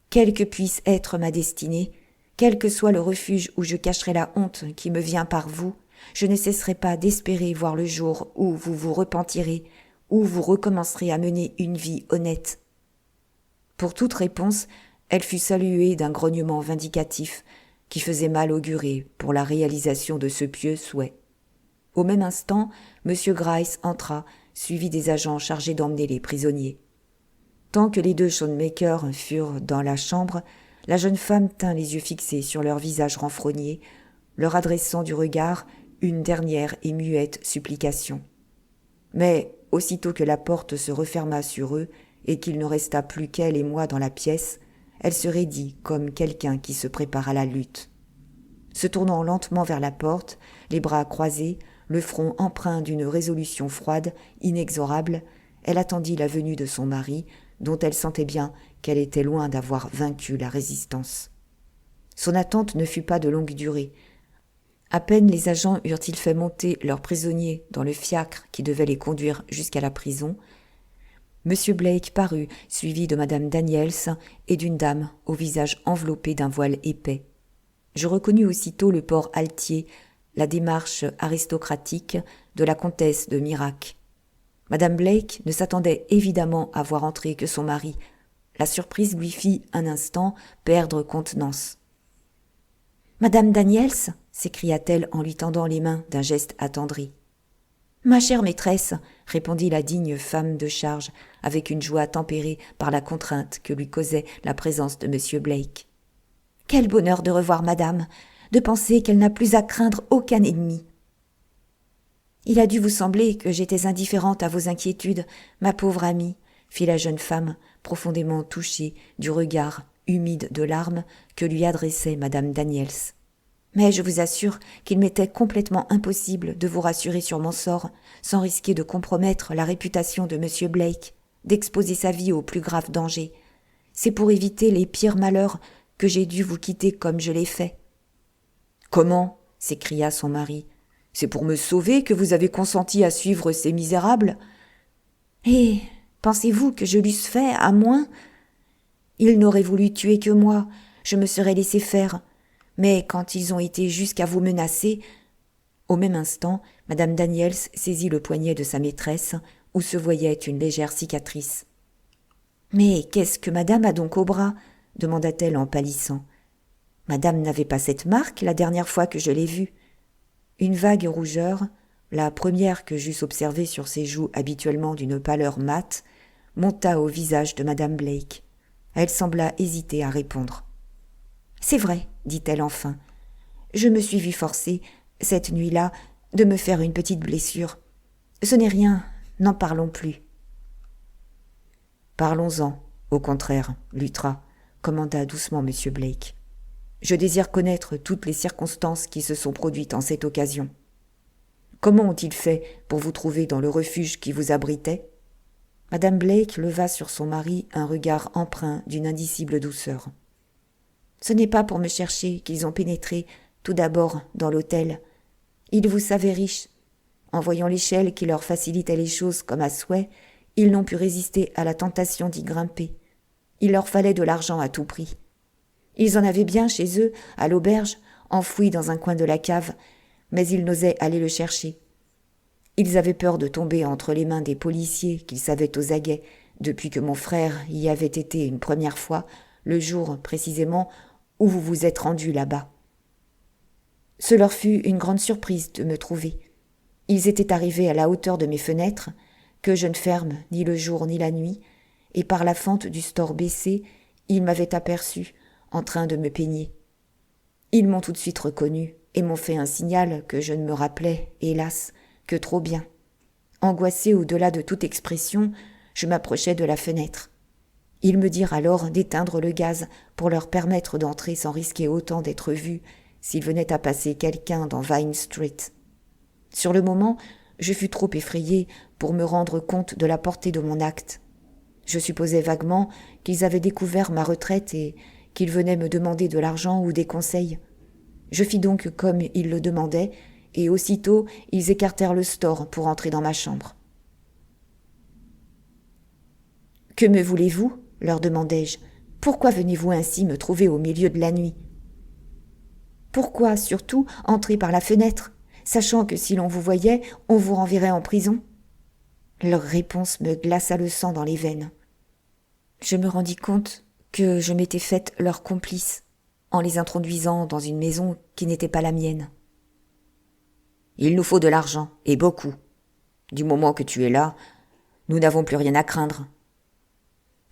S1: Quelle que puisse être ma destinée, quel que soit le refuge où je cacherai la honte qui me vient par vous, je ne cesserai pas d'espérer voir le jour où vous vous repentirez, où vous recommencerez à mener une vie honnête. » Pour toute réponse, elle fut saluée d'un grognement vindicatif qui faisait mal augurer pour la réalisation de ce pieux souhait. Au même instant, M. Gryce entra, suivi des agents chargés d'emmener les prisonniers. Tant que les deux Schoenmakers furent dans la chambre, la jeune femme tint les yeux fixés sur leurs visages renfrognés, leur adressant du regard une dernière et muette supplication. Mais, aussitôt que la porte se referma sur eux et qu'il ne resta plus qu'elle et moi dans la pièce, elle se raidit comme quelqu'un qui se prépare à la lutte. Se tournant lentement vers la porte, les bras croisés, le front empreint d'une résolution froide, inexorable, elle attendit la venue de son mari, dont elle sentait bien qu'elle était loin d'avoir vaincu la résistance. Son attente ne fut pas de longue durée. À peine les agents eurent-ils fait monter leurs prisonniers dans le fiacre qui devait les conduire jusqu'à la prison, M. Blake parut, suivi de Madame Daniels et d'une dame au visage enveloppé d'un voile épais. Je reconnus aussitôt le port altier, la démarche aristocratique de la comtesse de Mirac. Madame Blake ne s'attendait évidemment à voir entrer que son mari. La surprise lui fit un instant perdre contenance. « Madame Daniels » s'écria-t-elle en lui tendant les mains d'un geste attendri. « Ma chère maîtresse » répondit la digne femme de charge avec une joie tempérée par la contrainte que lui causait la présence de M. Blake. « Quel bonheur de revoir madame, de penser qu'elle n'a plus à craindre aucun ennemi. » « Il a dû vous sembler que j'étais indifférente à vos inquiétudes, ma pauvre amie, » fit la jeune femme, profondément touchée du regard humide de larmes que lui adressait Madame Daniels. « Mais je vous assure qu'il m'était complètement impossible de vous rassurer sur mon sort, sans risquer de compromettre la réputation de M. Blake, d'exposer sa vie aux plus graves dangers. C'est pour éviter les pires malheurs que j'ai dû vous quitter comme je l'ai fait. »« Comment ?» s'écria son mari. « C'est pour me sauver que vous avez consenti à suivre ces misérables ? » ?»« Et pensez-vous que je l'eusse fait, à moins ? Ils n'auraient voulu tuer que moi, je me serais laissé faire. Mais quand ils ont été jusqu'à vous menacer... » Au même instant, Madame Daniels saisit le poignet de sa maîtresse, où se voyait une légère cicatrice. « Mais qu'est-ce que madame a donc au bras ?» demanda-t-elle en pâlissant. « Madame n'avait pas cette marque la dernière fois que je l'ai vue. » Une vague rougeur, la première que j'eusse observée sur ses joues habituellement d'une pâleur mate, monta au visage de Madame Blake. Elle sembla hésiter à répondre. « C'est vrai, dit-elle enfin. Je me suis vue forcée, cette nuit-là, de me faire une petite blessure. Ce n'est rien, n'en parlons plus.
S2: Parlons-en, au contraire, Luttra, commanda doucement M. Blake. Je désire connaître toutes les circonstances qui se sont produites en cette occasion. Comment ont-ils fait pour vous trouver dans le refuge qui vous abritait ? Madame Blake leva sur son mari un regard empreint d'une indicible douceur.
S1: Ce n'est pas pour me chercher qu'ils ont pénétré, tout d'abord, dans l'hôtel. Ils vous savaient riches. En voyant l'échelle qui leur facilitait les choses comme à souhait, ils n'ont pu résister à la tentation d'y grimper. Il leur fallait de l'argent à tout prix. Ils en avaient bien chez eux, à l'auberge, enfoui dans un coin de la cave, mais ils n'osaient aller le chercher. Ils avaient peur de tomber entre les mains des policiers qu'ils savaient aux aguets, depuis que mon frère y avait été une première fois, le jour précisément où vous vous êtes rendu là-bas. Ce leur fut une grande surprise de me trouver. Ils étaient arrivés à la hauteur de mes fenêtres, que je ne ferme ni le jour ni la nuit, et par la fente du store baissée, ils m'avaient aperçu, en train de me peigner. Ils m'ont tout de suite reconnu et m'ont fait un signal que je ne me rappelais, hélas, que trop bien. Angoissée au-delà de toute expression, je m'approchai de la fenêtre. Ils me dirent alors d'éteindre le gaz pour leur permettre d'entrer sans risquer autant d'être vus s'il venait à passer quelqu'un dans Vine Street. Sur le moment, je fus trop effrayée pour me rendre compte de la portée de mon acte. Je supposais vaguement qu'ils avaient découvert ma retraite et qu'ils venaient me demander de l'argent ou des conseils. Je fis donc comme ils le demandaient, et aussitôt ils écartèrent le store pour entrer dans ma chambre. « Que me voulez-vous » leur demandai-je. « Pourquoi venez-vous ainsi me trouver au milieu de la nuit ?»« Pourquoi, surtout, entrer par la fenêtre, sachant que si l'on vous voyait, on vous renverrait en prison ?» Leur réponse me glaça le sang dans les veines. Je me rendis compte que je m'étais faite leur complice, en les introduisant dans une maison qui n'était pas la mienne.
S2: « Il nous faut de l'argent, et beaucoup. Du moment que tu es là, nous n'avons plus rien à craindre. »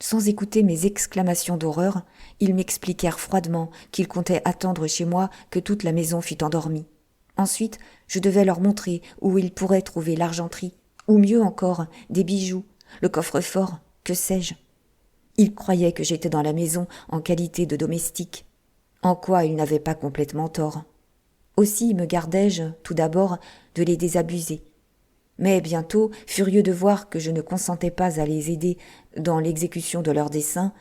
S1: Sans écouter mes exclamations d'horreur, ils m'expliquèrent froidement qu'ils comptaient attendre chez moi que toute la maison fût endormie. Ensuite, je devais leur montrer où ils pourraient trouver l'argenterie, ou mieux encore, des bijoux, le coffre-fort, que sais-je. Ils croyaient que j'étais dans la maison en qualité de domestique, en quoi ils n'avaient pas complètement tort. Aussi me gardai-je, tout d'abord, de les désabuser. Mais bientôt, furieux de voir que je ne consentais pas à les aider dans l'exécution de leurs desseins,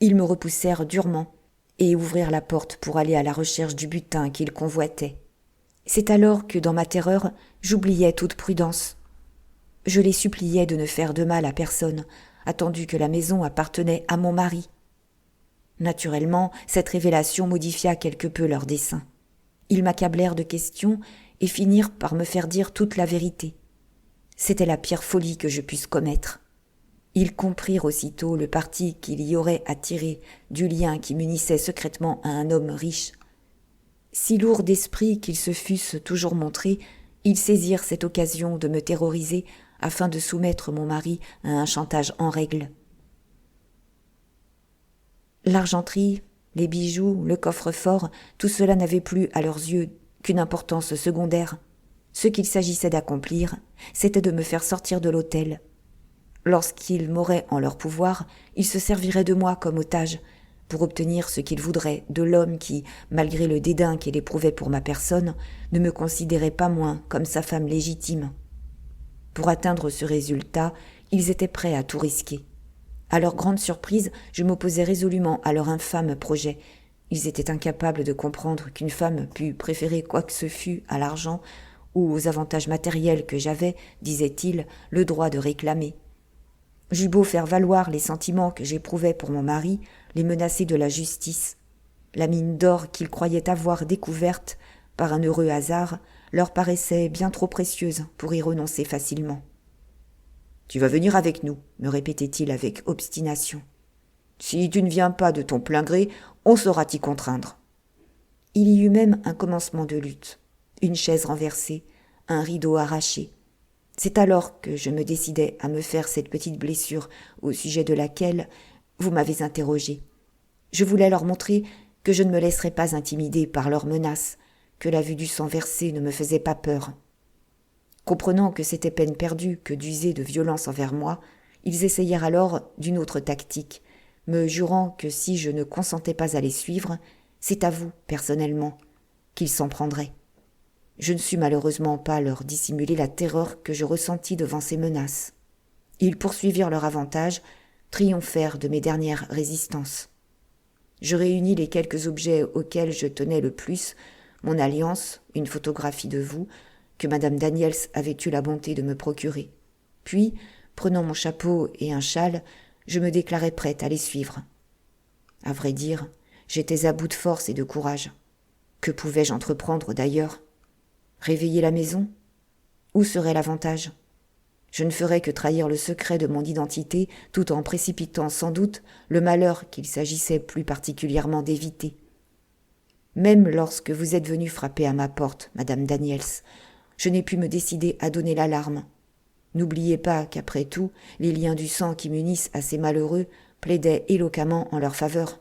S1: ils me repoussèrent durement et ouvrirent la porte pour aller à la recherche du butin qu'ils convoitaient. C'est alors que, dans ma terreur, j'oubliais toute prudence. Je les suppliais de ne faire de mal à personne, attendu que la maison appartenait à mon mari. Naturellement, cette révélation modifia quelque peu leurs desseins. Ils m'accablèrent de questions et finirent par me faire dire toute la vérité. C'était la pire folie que je puisse commettre. Ils comprirent aussitôt le parti qu'il y aurait à tirer du lien qui m'unissait secrètement à un homme riche. Si lourds d'esprit qu'ils se fussent toujours montrés, ils saisirent cette occasion de me terroriser afin de soumettre mon mari à un chantage en règle. L'argenterie, les bijoux, le coffre-fort, tout cela n'avait plus à leurs yeux qu'une importance secondaire. Ce qu'il s'agissait d'accomplir, c'était de me faire sortir de l'hôtel. Lorsqu'ils m'auraient en leur pouvoir, ils se serviraient de moi comme otage, pour obtenir ce qu'ils voudraient de l'homme qui, malgré le dédain qu'il éprouvait pour ma personne, ne me considérait pas moins comme sa femme légitime. Pour atteindre ce résultat, ils étaient prêts à tout risquer. À leur grande surprise, je m'opposais résolument à leur infâme projet. Ils étaient incapables de comprendre qu'une femme pût préférer quoi que ce fût à l'argent ou aux avantages matériels que j'avais, disaient-ils, le droit de réclamer. J'eus beau faire valoir les sentiments que j'éprouvais pour mon mari, les menacer de la justice. La mine d'or qu'ils croyaient avoir découverte par un heureux hasard leur paraissait bien trop précieuse pour y renoncer facilement. « Tu vas venir avec nous, » me répétait-il avec obstination. « Si tu ne viens pas de ton plein gré, on saura t'y contraindre. » Il y eut même un commencement de lutte, une chaise renversée, un rideau arraché. C'est alors que je me décidai à me faire cette petite blessure au sujet de laquelle vous m'avez interrogé. Je voulais leur montrer que je ne me laisserais pas intimider par leurs menaces, que la vue du sang versé ne me faisait pas peur. Comprenant que c'était peine perdue que d'user de violence envers moi, ils essayèrent alors d'une autre tactique, me jurant que si je ne consentais pas à les suivre, c'est à vous, personnellement, qu'ils s'en prendraient. Je ne sus malheureusement pas leur dissimuler la terreur que je ressentis devant ces menaces. Ils poursuivirent leur avantage, triomphèrent de mes dernières résistances. Je réunis les quelques objets auxquels je tenais le plus, mon alliance, une photographie de vous, que madame Daniels avait eu la bonté de me procurer. Puis, prenant mon chapeau et un châle, je me déclarai prête à les suivre. À vrai dire, j'étais à bout de force et de courage. Que pouvais-je entreprendre d'ailleurs ? Réveiller la maison ? Où serait l'avantage ? Je ne ferais que trahir le secret de mon identité tout en précipitant sans doute le malheur qu'il s'agissait plus particulièrement d'éviter. Même lorsque vous êtes venue frapper à ma porte, madame Daniels, je n'ai pu me décider à donner l'alarme. N'oubliez pas qu'après tout, les liens du sang qui m'unissent à ces malheureux plaidaient éloquemment en leur faveur,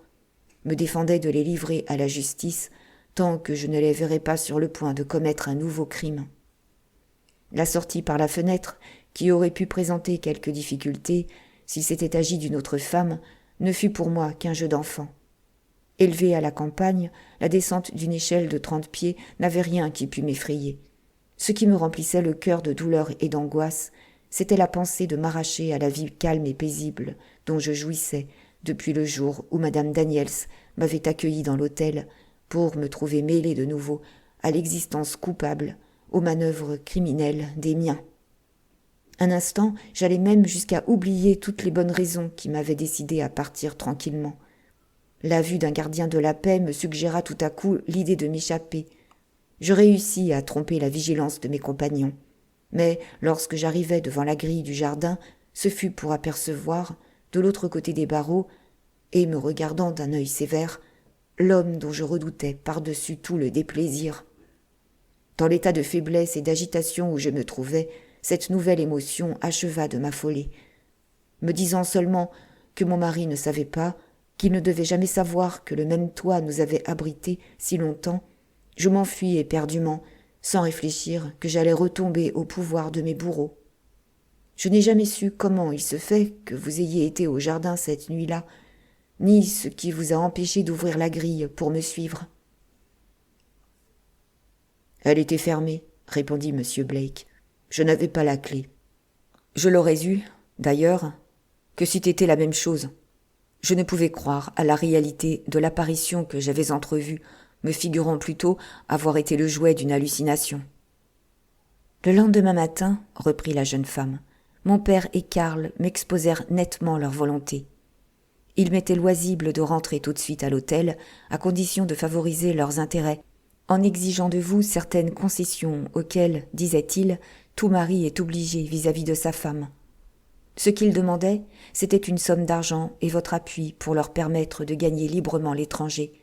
S1: me défendaient de les livrer à la justice tant que je ne les verrais pas sur le point de commettre un nouveau crime. La sortie par la fenêtre, qui aurait pu présenter quelques difficultés s'il s'était agi d'une autre femme, ne fut pour moi qu'un jeu d'enfant. Élevée à la campagne, la descente d'une échelle de 30 pieds n'avait rien qui pût m'effrayer. Ce qui me remplissait le cœur de douleur et d'angoisse, c'était la pensée de m'arracher à la vie calme et paisible dont je jouissais depuis le jour où madame Daniels m'avait accueilli dans l'hôtel pour me trouver mêlée de nouveau à l'existence coupable, aux manœuvres criminelles des miens. Un instant, j'allais même jusqu'à oublier toutes les bonnes raisons qui m'avaient décidé à partir tranquillement. La vue d'un gardien de la paix me suggéra tout à coup l'idée de m'échapper. Je réussis à tromper la vigilance de mes compagnons. Mais lorsque j'arrivai devant la grille du jardin, ce fut pour apercevoir, de l'autre côté des barreaux, et me regardant d'un œil sévère, l'homme dont je redoutais par-dessus tout le déplaisir. Dans l'état de faiblesse et d'agitation où je me trouvais, cette nouvelle émotion acheva de m'affoler. Me disant seulement que mon mari ne savait pas, qu'il ne devait jamais savoir que le même toit nous avait abrités si longtemps, je m'enfuis éperdument, sans réfléchir que j'allais retomber au pouvoir de mes bourreaux. Je n'ai jamais su comment il se fait que vous ayez été au jardin cette nuit-là, ni ce qui vous a empêché d'ouvrir la grille pour me suivre. « Elle était fermée, » répondit M. Blake. « Je n'avais pas la clé. Je l'aurais eue, d'ailleurs, que c'eût été la même chose. Je ne pouvais croire à la réalité de l'apparition que j'avais entrevue, me figurant plutôt avoir été le jouet d'une hallucination. » Le lendemain matin, reprit la jeune femme, mon père et Karl m'exposèrent nettement leur volonté. Il m'était loisible de rentrer tout de suite à l'hôtel, à condition de favoriser leurs intérêts, en exigeant de vous certaines concessions auxquelles, disait-il, tout mari est obligé vis-à-vis de sa femme. Ce qu'ils demandaient, c'était une somme d'argent et votre appui pour leur permettre de gagner librement l'étranger.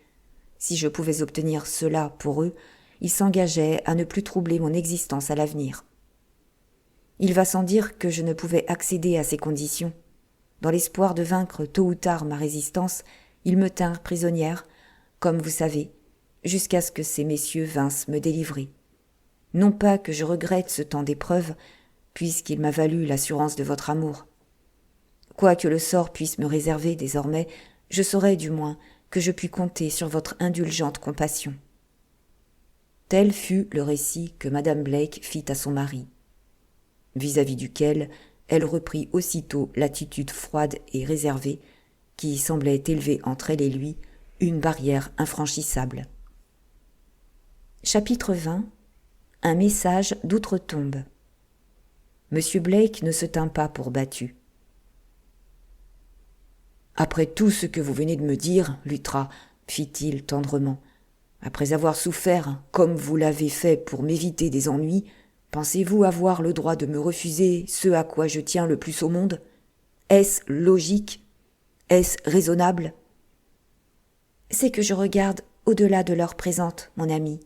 S1: Si je pouvais obtenir cela pour eux, ils s'engageaient à ne plus troubler mon existence à l'avenir. Il va sans dire que je ne pouvais accéder à ces conditions. Dans l'espoir de vaincre tôt ou tard ma résistance, ils me tinrent prisonnière, comme vous savez, jusqu'à ce que ces messieurs vinssent me délivrer. Non pas que je regrette ce temps d'épreuve, puisqu'il m'a valu l'assurance de votre amour. Quoi que le sort puisse me réserver désormais, je saurai du moins que je puis compter sur votre indulgente compassion. Tel fut le récit que madame Blake fit à son mari, vis-à-vis duquel elle reprit aussitôt l'attitude froide et réservée qui semblait élever entre elle et lui une barrière infranchissable. Chapitre 20. Un message d'outre-tombe. Monsieur Blake ne se tint pas pour battu. « Après tout ce que vous venez de me dire, Luttra, fit-il tendrement, après avoir souffert comme vous l'avez fait pour m'éviter des ennuis, pensez-vous avoir le droit de me refuser ce à quoi je tiens le plus au monde ? Est-ce logique ? Est-ce raisonnable ? C'est que je regarde au-delà de l'heure présente, mon ami.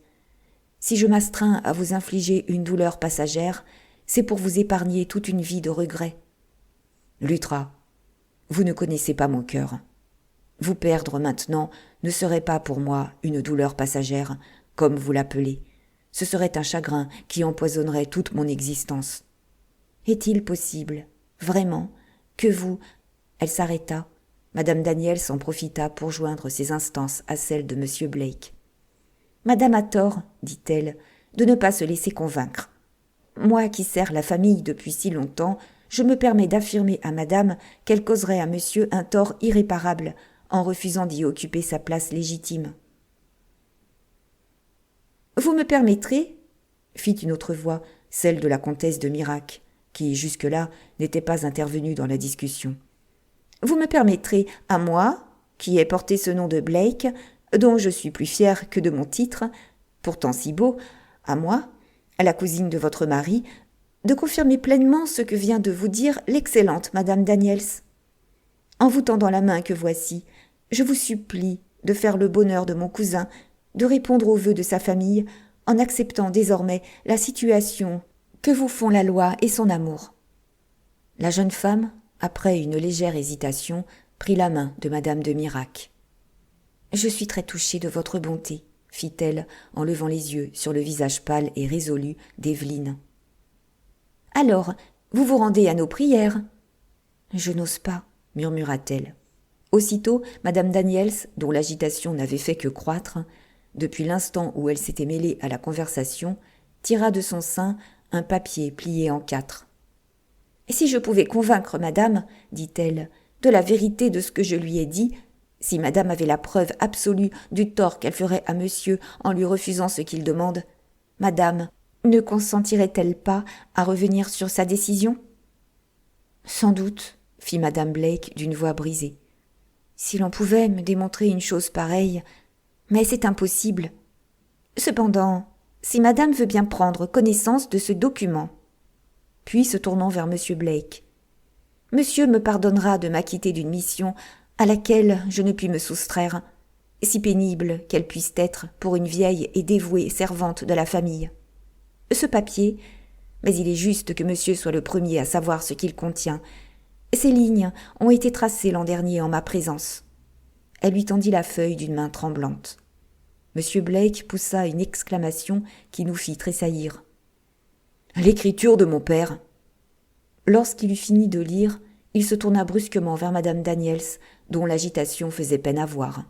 S1: Si je m'astreins à vous infliger une douleur passagère, c'est pour vous épargner toute une vie de regrets. Luttra, vous ne connaissez pas mon cœur. Vous perdre maintenant ne serait pas pour moi une douleur passagère,
S2: comme vous l'appelez. Ce serait un chagrin qui empoisonnerait toute mon existence. » «
S1: Est-il possible, vraiment, que vous… » Elle s'arrêta. Madame Daniels en profita pour joindre ses instances à celles de M. Blake. « Madame a tort, dit-elle, de ne pas se laisser convaincre. Moi qui sers la famille depuis si longtemps, je me permets d'affirmer à madame qu'elle causerait à monsieur un tort irréparable en refusant d'y occuper sa place légitime. »« Vous me permettrez ?» fit une autre voix, celle de la comtesse de Mirac, qui jusque-là n'était pas intervenue dans la discussion. « Vous me permettrez, à moi, qui ai porté ce nom de Blake, dont je suis plus fière que de mon titre, pourtant si beau, à moi, à la cousine de votre mari, de confirmer pleinement ce que vient de vous dire l'excellente Madame Daniels. En vous tendant la main que voici, je vous supplie de faire le bonheur de mon cousin, de répondre aux vœux de sa famille, en acceptant désormais la situation que vous font la loi et son amour. » La jeune femme, après une légère hésitation, prit la main de Madame de Mirac. « Je suis très touchée de votre bonté, » fit-elle en levant les yeux sur le visage pâle et résolu d'Evelyne. « Alors, vous vous rendez à nos prières ?»« Je n'ose pas, » murmura-t-elle. Aussitôt, Madame Daniels, dont l'agitation n'avait fait que croître, depuis l'instant où elle s'était mêlée à la conversation, tira de son sein un papier plié en 4. « Et si je pouvais convaincre madame, dit-elle, de la vérité de ce que je lui ai dit, si madame avait la preuve absolue du tort qu'elle ferait à monsieur en lui refusant ce qu'il demande, madame ne consentirait-elle pas à revenir sur sa décision ?»« Sans doute, » fit madame Blake d'une voix brisée. « Si l'on pouvait me démontrer une chose pareille, mais c'est impossible. Cependant, si madame veut bien prendre connaissance de ce document. » Puis se tournant vers monsieur Blake. « Monsieur me pardonnera de m'acquitter d'une mission à laquelle je ne puis me soustraire, si pénible qu'elle puisse être pour une vieille et dévouée servante de la famille. Ce papier, mais il est juste que monsieur soit le premier à savoir ce qu'il contient. Ces lignes ont été tracées l'an dernier en ma présence. » Elle lui tendit la feuille d'une main tremblante. Monsieur Blake poussa une exclamation qui nous fit tressaillir. « L'écriture de mon père !» Lorsqu'il eut fini de lire, il se tourna brusquement vers Madame Daniels, dont l'agitation faisait peine à voir.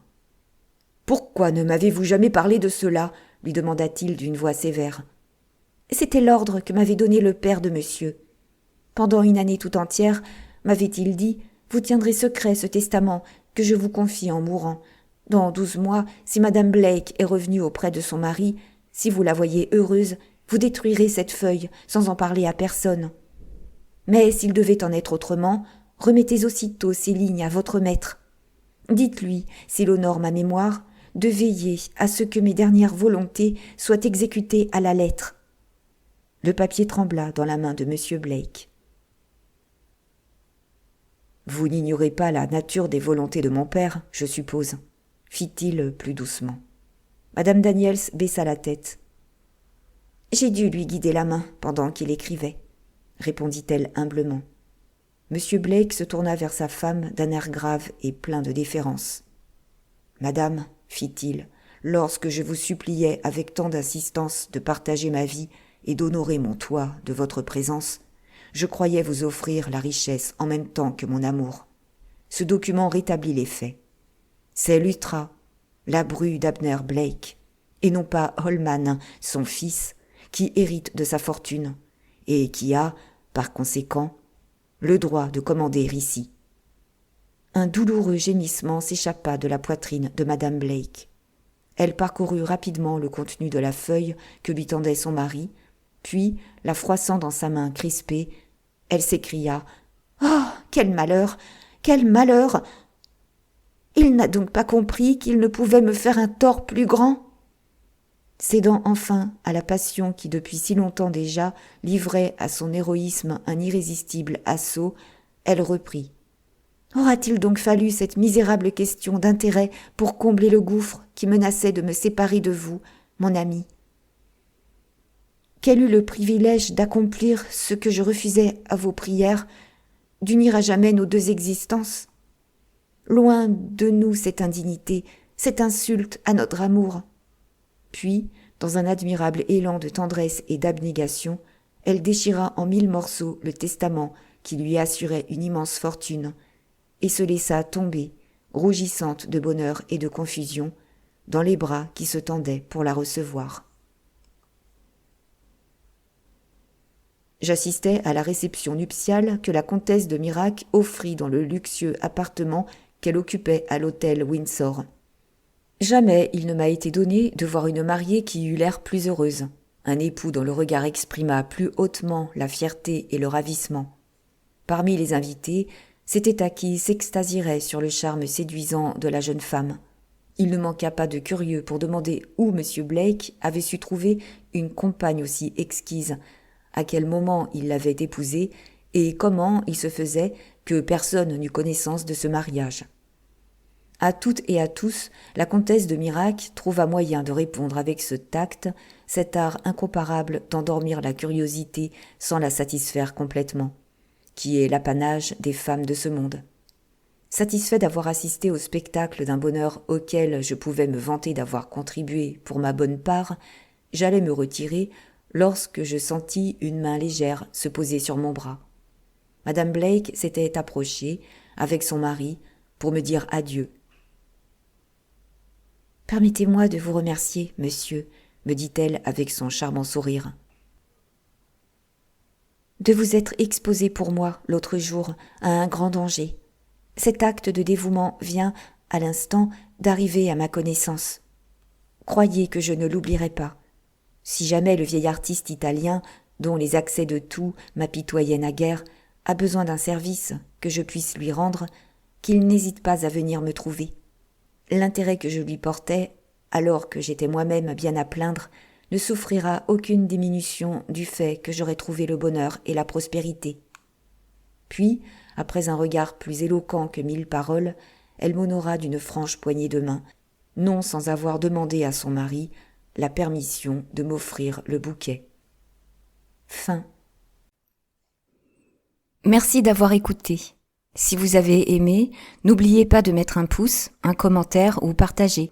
S1: « Pourquoi ne m'avez-vous jamais parlé de cela ?» lui demanda-t-il d'une voix sévère. « C'était l'ordre que m'avait donné le père de monsieur. Pendant une année tout entière, m'avait-il dit, vous tiendrez secret ce testament que je vous confie en mourant. Dans 12 mois, si Madame Blake est revenue auprès de son mari, si vous la voyez heureuse, vous détruirez cette feuille sans en parler à personne. Mais s'il devait en être autrement, remettez aussitôt ces lignes à votre maître. Dites-lui, s'il honore ma mémoire, de veiller à ce que mes dernières volontés soient exécutées à la lettre. » Le papier trembla dans la main de M. Blake. « Vous n'ignorez pas la nature des volontés de mon père, je suppose, » fit-il plus doucement. Madame Daniels baissa la tête. « J'ai dû lui guider la main pendant qu'il écrivait, » répondit-elle humblement. M. Blake se tourna vers sa femme d'un air grave et plein de déférence. « Madame, fit-il, lorsque je vous suppliais avec tant d'insistance de partager ma vie et d'honorer mon toit de votre présence, je croyais vous offrir la richesse en même temps que mon amour. Ce document rétablit les faits. C'est Luttra, la bru d'Abner Blake, et non pas Holman, son fils, qui hérite de sa fortune, et qui a, par conséquent, le droit de commander ici. » Un douloureux gémissement s'échappa de la poitrine de Madame Blake. Elle parcourut rapidement le contenu de la feuille que lui tendait son mari, puis, la froissant dans sa main crispée, elle s'écria « Oh, quel malheur! Quel malheur! Il n'a donc pas compris qu'il ne pouvait me faire un tort plus grand ?» Cédant enfin à la passion qui depuis si longtemps déjà livrait à son héroïsme un irrésistible assaut, elle reprit. « Aura-t-il donc fallu cette misérable question d'intérêt pour combler le gouffre qui menaçait de me séparer de vous, mon ami ? Qu'elle eut le privilège d'accomplir ce que je refusais à vos prières, d'unir à jamais nos deux existences. Loin de nous cette indignité, cette insulte à notre amour. Puis, dans un admirable élan de tendresse et d'abnégation, elle déchira en 1000 morceaux le testament qui lui assurait une immense fortune, et se laissa tomber, rougissante de bonheur et de confusion, dans les bras qui se tendaient pour la recevoir. J'assistais à la réception nuptiale que la comtesse de Mirac offrit dans le luxueux appartement qu'elle occupait à l'hôtel Windsor. Jamais il ne m'a été donné de voir une mariée qui eût l'air plus heureuse, un époux dont le regard exprima plus hautement la fierté et le ravissement. Parmi les invités, c'était à qui s'extasierait sur le charme séduisant de la jeune femme. Il ne manqua pas de curieux pour demander où M. Blake avait su trouver une compagne aussi exquise, à quel moment il l'avait épousée et comment il se faisait que personne n'eût connaissance de ce mariage. À toutes et à tous, la comtesse de Mirac trouva moyen de répondre avec ce tact, cet art incomparable d'endormir la curiosité sans la satisfaire complètement, qui est l'apanage des femmes de ce monde. Satisfait d'avoir assisté au spectacle d'un bonheur auquel je pouvais me vanter d'avoir contribué pour ma bonne part, j'allais me retirer lorsque je sentis une main légère se poser sur mon bras. Madame Blake s'était approchée, avec son mari, pour me dire adieu. « Permettez-moi de vous remercier, monsieur, » me dit-elle avec son charmant sourire. « De vous être exposé pour moi, l'autre jour, à un grand danger. Cet acte de dévouement vient, à l'instant, d'arriver à ma connaissance. Croyez que je ne l'oublierai pas. Si jamais le vieil artiste italien, dont les accès de toux m'apitoyaient naguère, a besoin d'un service que je puisse lui rendre, qu'il n'hésite pas à venir me trouver. L'intérêt que je lui portais, alors que j'étais moi-même bien à plaindre, ne souffrira aucune diminution du fait que j'aurai trouvé le bonheur et la prospérité. » Puis, après un regard plus éloquent que 1000 paroles, elle m'honora d'une franche poignée de main, non sans avoir demandé à son mari la permission de m'offrir le bouquet. Fin. Merci d'avoir écouté. Si vous avez aimé, n'oubliez pas de mettre un pouce, un commentaire ou partager.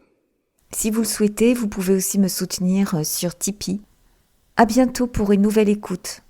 S1: Si vous le souhaitez, vous pouvez aussi me soutenir sur Tipeee. À bientôt pour une nouvelle écoute.